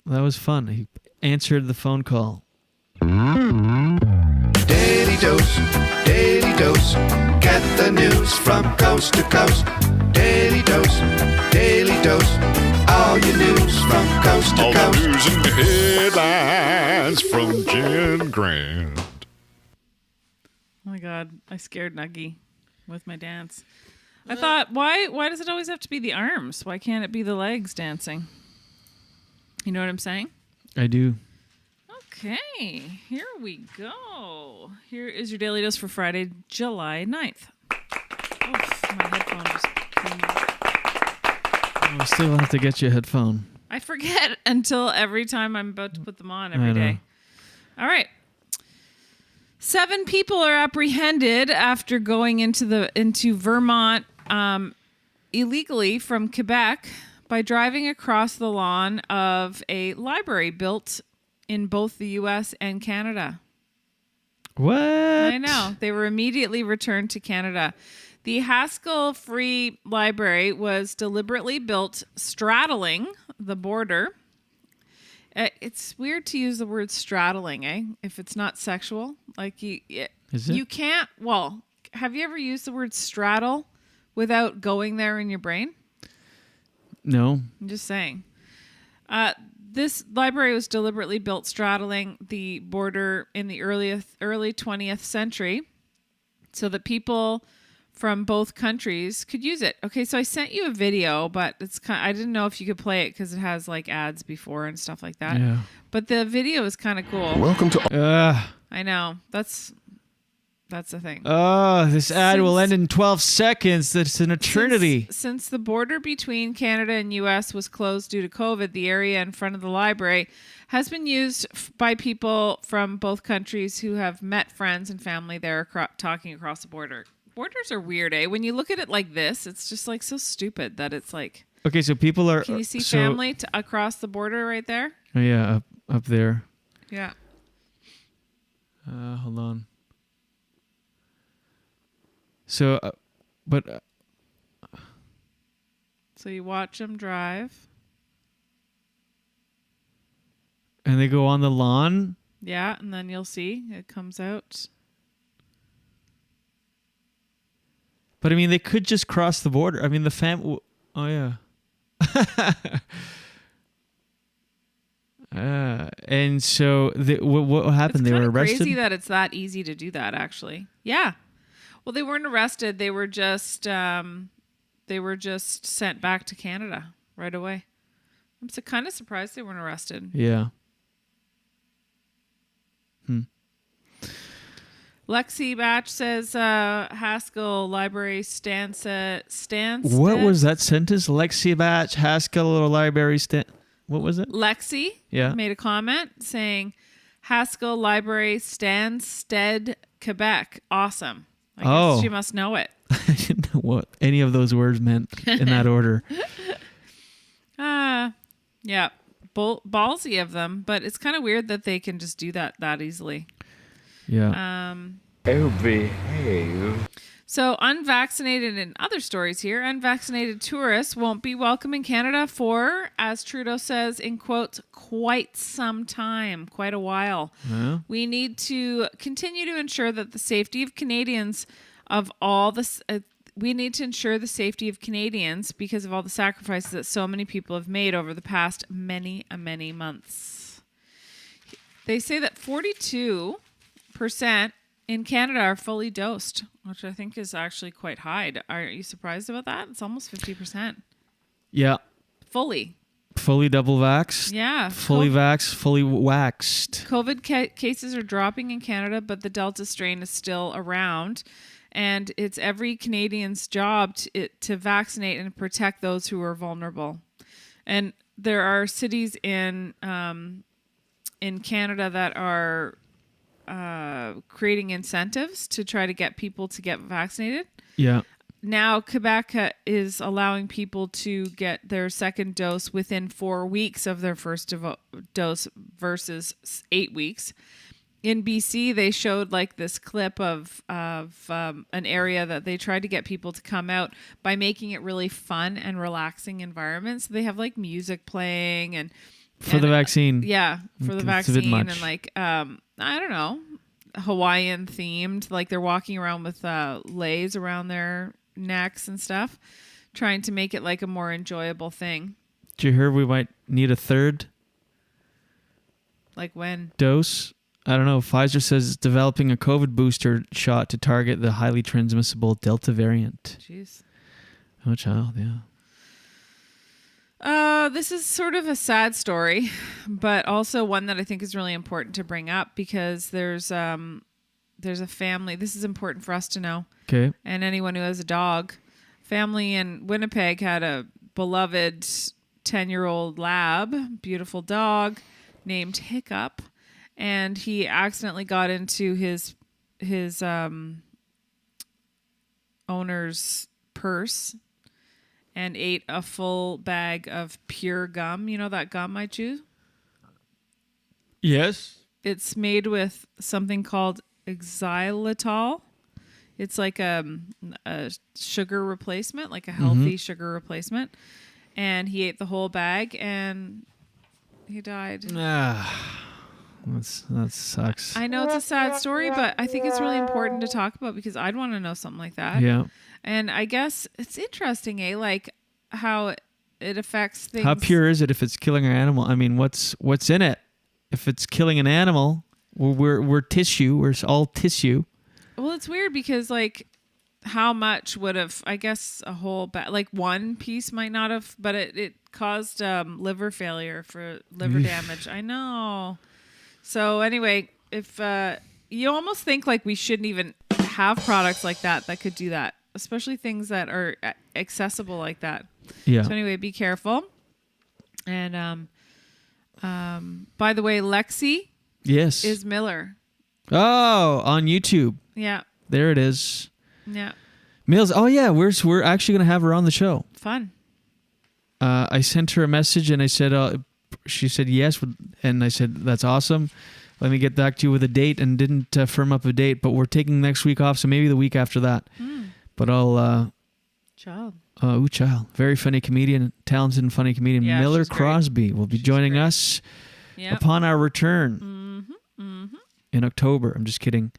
[SPEAKER 12] That was fun. He answered the phone call.
[SPEAKER 15] Daily dose, get the news from coast to coast. Daily dose, all your news from coast to coast.
[SPEAKER 4] All the news and headlines from Jen Grant.
[SPEAKER 9] Oh my God, I scared Nuggy with my dance. I thought, why does it always have to be the arms? Why can't it be the legs dancing? You know what I'm saying?
[SPEAKER 12] I do.
[SPEAKER 9] Okay, here we go. Here is your daily dose for Friday, July 9th. Oof, my headphone just came out.
[SPEAKER 12] I still have to get you a headphone.
[SPEAKER 9] I forget until every time I'm about to put them on every day. All right. 7 people are apprehended after going into Vermont illegally from Quebec by driving across the lawn of a library built in both the U.S. and Canada.
[SPEAKER 12] What?
[SPEAKER 9] I know. They were immediately returned to Canada. The Haskell Free Library was deliberately built straddling the border. It's weird to use the word straddling, eh? If it's not sexual. Like
[SPEAKER 12] Is it?
[SPEAKER 9] You can't, well, have you ever used the word straddle without going there in your brain?
[SPEAKER 12] No.
[SPEAKER 9] I'm just saying. This library was deliberately built straddling the border in the early 20th century so that people from both countries could use it. Okay, so I sent you a video, but I didn't know if you could play it because it has like ads before and stuff like that.
[SPEAKER 12] Yeah.
[SPEAKER 9] But the video is kind of cool.
[SPEAKER 4] Welcome to...
[SPEAKER 9] I know. That's the thing.
[SPEAKER 12] Oh, this ad will end in 12 seconds. That's an eternity.
[SPEAKER 9] Since the border between Canada and U.S. was closed due to COVID, the area in front of the library has been used by people from both countries who have met friends and family there talking across the border. Borders are weird, eh? When you look at it like this, it's just like so stupid that it's like...
[SPEAKER 12] Okay, so people are...
[SPEAKER 9] Can you see family across the border right there?
[SPEAKER 12] Oh, yeah, up there.
[SPEAKER 9] Yeah.
[SPEAKER 12] Hold on. So,
[SPEAKER 9] So you watch them drive.
[SPEAKER 12] And they go on the lawn?
[SPEAKER 9] Yeah, and then you'll see it comes out.
[SPEAKER 12] But I mean, they could just cross the border. I mean, the fam... Oh, yeah. And so what happened? They were arrested?
[SPEAKER 9] It's crazy that it's that easy to do that, actually. Yeah. Well, they weren't arrested. They were just sent back to Canada right away. I'm kind of surprised they weren't arrested.
[SPEAKER 12] Yeah.
[SPEAKER 9] Lexi Batch says Haskell Library stands.
[SPEAKER 12] What was that sentence? Lexi Batch, Haskell Library stand. What was it?
[SPEAKER 9] Lexi
[SPEAKER 12] made
[SPEAKER 9] a comment saying Haskell Library stands Quebec. Awesome. I guess she must know it.
[SPEAKER 12] I didn't know what any of those words meant in that order.
[SPEAKER 9] Yeah. Ballsy of them, but it's kind of weird that they can just do that easily.
[SPEAKER 12] Yeah.
[SPEAKER 1] Oh, behave.
[SPEAKER 9] So unvaccinated in other stories here, unvaccinated tourists won't be welcome in Canada for, as Trudeau says, in quotes, quite some time, quite a while.
[SPEAKER 12] Yeah.
[SPEAKER 9] We need to continue to ensure that the safety of Canadians we need to ensure the safety of Canadians because of all the sacrifices that so many people have made over the past many months. They say that 42% in Canada are fully dosed, which I think is actually quite high. Are you surprised about that? It's almost 50%.
[SPEAKER 12] Yeah.
[SPEAKER 9] Fully
[SPEAKER 12] double vaxxed.
[SPEAKER 9] Yeah.
[SPEAKER 12] Fully vaxxed, fully waxed.
[SPEAKER 9] COVID cases are dropping in Canada, but the Delta strain is still around. And it's every Canadian's job to vaccinate and protect those who are vulnerable. And there are cities in Canada that are creating incentives to try to get people to get vaccinated.
[SPEAKER 12] Yeah.
[SPEAKER 9] Now, Quebec is allowing people to get their second dose within 4 weeks of their first dose versus 8 weeks. In BC, they showed like this clip of an area that they tried to get people to come out by making it really fun and relaxing environments. They have like music playing and
[SPEAKER 12] for the vaccine.
[SPEAKER 9] Yeah, for the
[SPEAKER 12] It's a bit
[SPEAKER 9] vaccine
[SPEAKER 12] much.
[SPEAKER 9] and like I don't know, Hawaiian themed. Like they're walking around with leis around their necks and stuff, trying to make it like a more enjoyable thing.
[SPEAKER 12] Did you hear we might need a third
[SPEAKER 9] Like when?
[SPEAKER 12] dose? I don't know. Pfizer says it's developing a COVID booster shot to target the highly transmissible Delta variant.
[SPEAKER 9] Jeez.
[SPEAKER 12] Oh, child, yeah.
[SPEAKER 9] This is sort of a sad story, but also one that I think is really important to bring up because there's a family. This is important for us to know.
[SPEAKER 12] Okay.
[SPEAKER 9] And anyone who has a dog. Family in Winnipeg had a beloved 10-year-old lab, beautiful dog named Hiccup. And he accidentally got into his owner's purse and ate a full bag of pure gum. You know that gum I chew?
[SPEAKER 12] Yes.
[SPEAKER 9] It's made with something called xylitol. It's like a sugar replacement, like a healthy sugar replacement. And he ate the whole bag and he died.
[SPEAKER 12] That sucks.
[SPEAKER 9] I know it's a sad story, but I think it's really important to talk about because I'd want to know something like that.
[SPEAKER 12] Yeah.
[SPEAKER 9] And I guess it's interesting, like how it affects things.
[SPEAKER 12] How pure is it if it's killing an animal? I mean, what's in it? If it's killing an animal, we're tissue. We're all tissue.
[SPEAKER 9] Well, it's weird because like how much would have, I guess a whole like one piece might not have, but it caused liver failure for liver damage. I know. So anyway, if you almost think like we shouldn't even have products like that could do that, especially things that are accessible like that.
[SPEAKER 12] Yeah.
[SPEAKER 9] So anyway, be careful. And by the way, Lexi
[SPEAKER 12] Yes.
[SPEAKER 9] is Miller.
[SPEAKER 12] Oh, on YouTube.
[SPEAKER 9] Yeah.
[SPEAKER 12] There it is.
[SPEAKER 9] Yeah.
[SPEAKER 12] Mills. Oh yeah, we're actually gonna have her on the show.
[SPEAKER 9] Fun.
[SPEAKER 12] I sent her a message and I said, she said yes, and I said that's awesome. Let me get back to you with a date, and didn't firm up a date. But we're taking next week off, so maybe the week after that. But I'll.
[SPEAKER 9] Child.
[SPEAKER 12] Child. Very funny comedian, talented and funny comedian.
[SPEAKER 9] Yeah,
[SPEAKER 12] Miller
[SPEAKER 9] she's great.
[SPEAKER 12] Crosby will be joining us upon our return in October. I'm just kidding.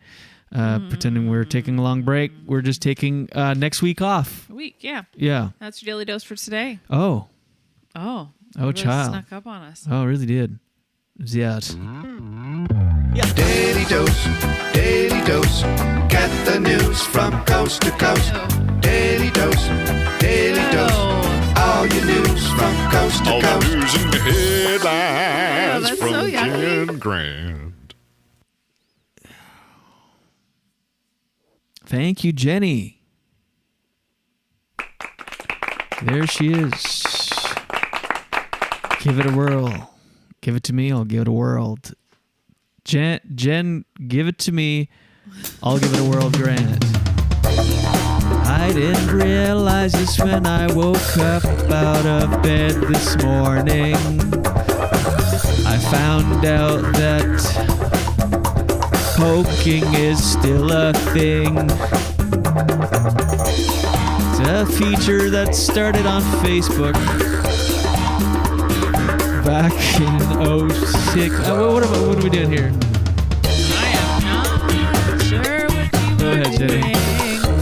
[SPEAKER 12] Pretending we're taking a long break. We're just taking next week off.
[SPEAKER 9] A week, yeah.
[SPEAKER 12] Yeah.
[SPEAKER 9] That's your daily dose for today.
[SPEAKER 12] Oh.
[SPEAKER 9] Oh.
[SPEAKER 12] Oh,
[SPEAKER 9] Really
[SPEAKER 12] child.
[SPEAKER 9] snuck up on us.
[SPEAKER 12] Oh, it really did. Yeah.
[SPEAKER 15] Daily dose, daily dose. Get the news from coast to coast. Daily dose, daily dose. All your news from coast to
[SPEAKER 4] All
[SPEAKER 15] coast.
[SPEAKER 4] the news and headlines
[SPEAKER 9] that's
[SPEAKER 4] from
[SPEAKER 9] so yucky.
[SPEAKER 4] Jen Grant.
[SPEAKER 12] Thank you, Jenny. There she is. Give it a whirl. Give it to me. I'll give it a whirl. Jen, give it to me I'll give it a whirl, granite. I didn't realize this when I woke up out of bed this morning. I found out that poking is still a thing. It's a feature that started on Facebook back in 06. What are we doing here?
[SPEAKER 9] Sure what you
[SPEAKER 12] Go ahead, Jenny.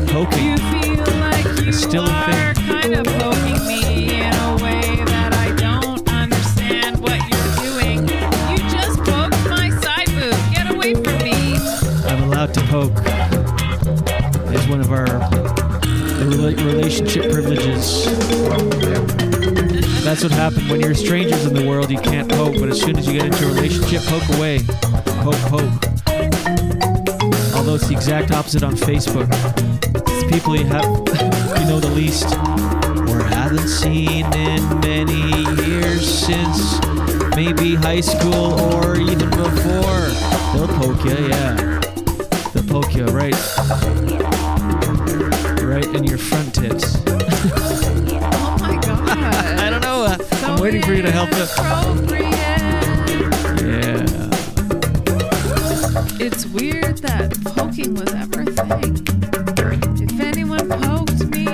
[SPEAKER 12] Poking.
[SPEAKER 9] You feel like you
[SPEAKER 12] It's still a
[SPEAKER 9] are
[SPEAKER 12] thing.
[SPEAKER 9] kind of poking me in a way that I don't understand what you're doing. You just poked my side boob. Get away from me.
[SPEAKER 12] I'm allowed to poke. It's one of our relationship privileges. That's what happened when you're strangers in the world. You can't poke, but as soon as you get into a relationship, poke away. Poke. Although it's the exact opposite on Facebook. It's people you know the least, or haven't seen in many years, since maybe high school or even before. They'll poke you, yeah. They'll poke you right in your front tits.
[SPEAKER 9] Oh my god.
[SPEAKER 12] I don't know. I'm waiting for you to help us. Yeah.
[SPEAKER 9] It's weird that poking was ever a thing. If anyone poked me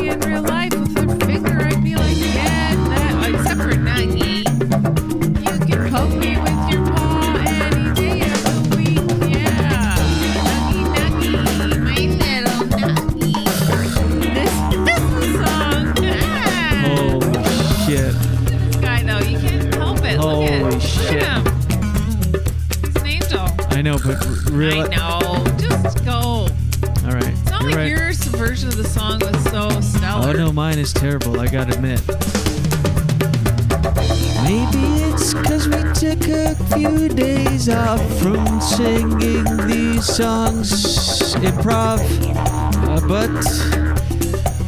[SPEAKER 9] in real life with their finger, I'd be like, yeah, that, except for Nuggy. You can poke me with your paw any day of the week, yeah. Nuggy, my little Nuggy. This is the song.
[SPEAKER 12] Holy shit.
[SPEAKER 9] This guy, though, you can't help it.
[SPEAKER 12] Holy
[SPEAKER 9] Look at
[SPEAKER 12] shit.
[SPEAKER 9] him. He's an angel.
[SPEAKER 12] I know, but really.
[SPEAKER 9] I know. Just go.
[SPEAKER 12] All right.
[SPEAKER 9] It's not like
[SPEAKER 12] right.
[SPEAKER 9] your version of the song was so stellar.
[SPEAKER 12] Oh no, mine is terrible, I gotta admit. Maybe it's cause we took a few days off from singing these songs improv, but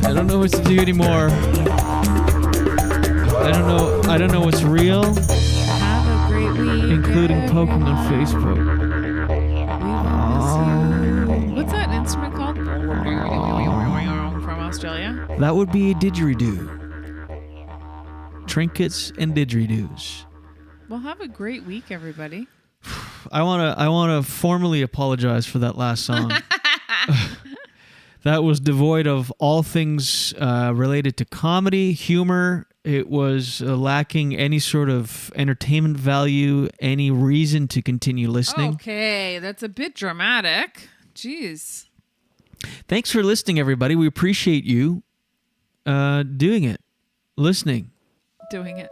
[SPEAKER 12] I don't know what to do anymore. I don't know what's real,
[SPEAKER 9] Have a great week.
[SPEAKER 12] including poking on Facebook.
[SPEAKER 9] What's that instrument called? From Australia?
[SPEAKER 12] That would be a didgeridoo. Trinkets and didgeridoos.
[SPEAKER 9] Well, have a great week, everybody.
[SPEAKER 12] I wanna formally apologize for that last song. That was devoid of all things related to comedy, humor. It was lacking any sort of entertainment value, any reason to continue listening.
[SPEAKER 9] Okay, that's a bit dramatic. Jeez.
[SPEAKER 12] Thanks for listening, everybody. We appreciate you doing it, listening.
[SPEAKER 9] Doing it.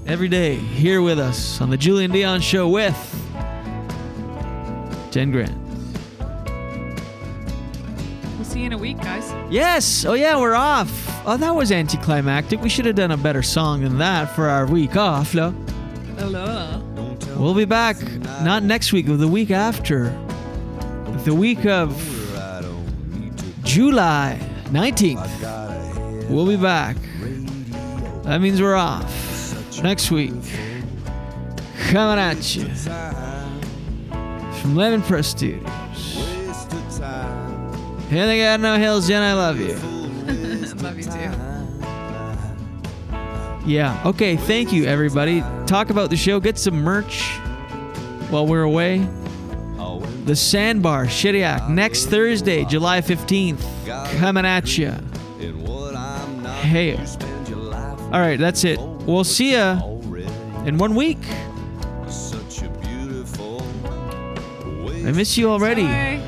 [SPEAKER 12] Every day, here with us on the Julian Dion Show with Jen Grant.
[SPEAKER 9] We'll see you in a week, guys.
[SPEAKER 12] Yes! Oh yeah, we're off. Oh, that was anticlimactic. We should have done a better song than that for our week off, no?
[SPEAKER 9] Hello.
[SPEAKER 12] We'll be back, not next week, but the week after. The week of July 19th. We'll be back. That means we're off. Next week. Coming at you. From Lemon Press Studios. Here they got no hills, Jen, I love you.
[SPEAKER 9] Love you too.
[SPEAKER 12] Yeah, okay, thank you, everybody. Talk about the show, get some merch while we're away. The Sandbar, Shediac, next Thursday, July 15th. Coming at you. Hey. All right, that's it. We'll see ya in 1 week. I miss you already.
[SPEAKER 9] Sorry.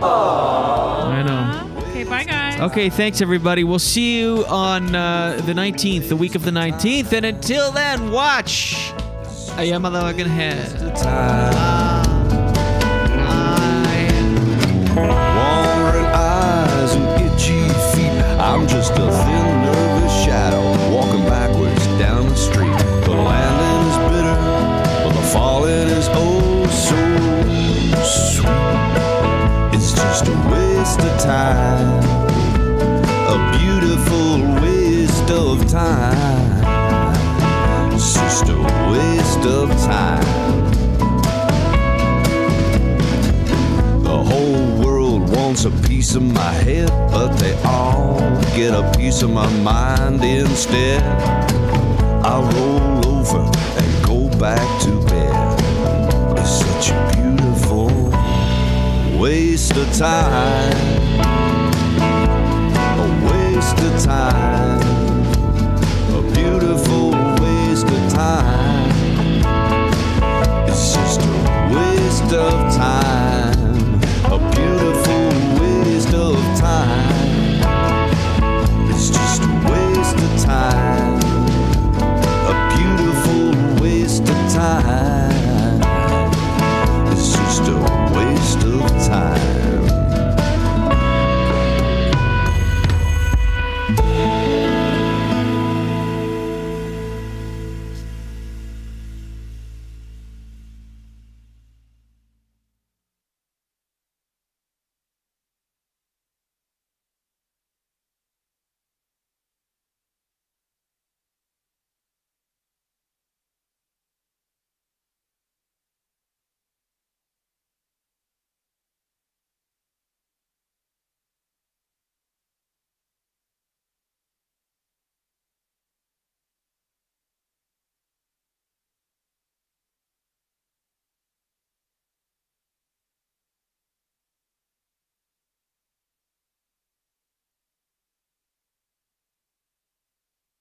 [SPEAKER 12] I know.
[SPEAKER 9] Okay, bye, guys.
[SPEAKER 12] Okay, thanks, everybody. We'll see you on the 19th, the week of the 19th. And until then, watch a motherfucking head.
[SPEAKER 15] Wandering eyes and itchy feet. I'm just a thin, nervous shadow walking backwards down the street. The landing is bitter, but the falling is oh so sweet. It's just a waste of time, a beautiful waste of time. It's just a waste of time. The
[SPEAKER 2] piece of my head, but they all get a piece of my mind instead. I roll over and go back to bed. It's such a beautiful waste of time. A waste of time.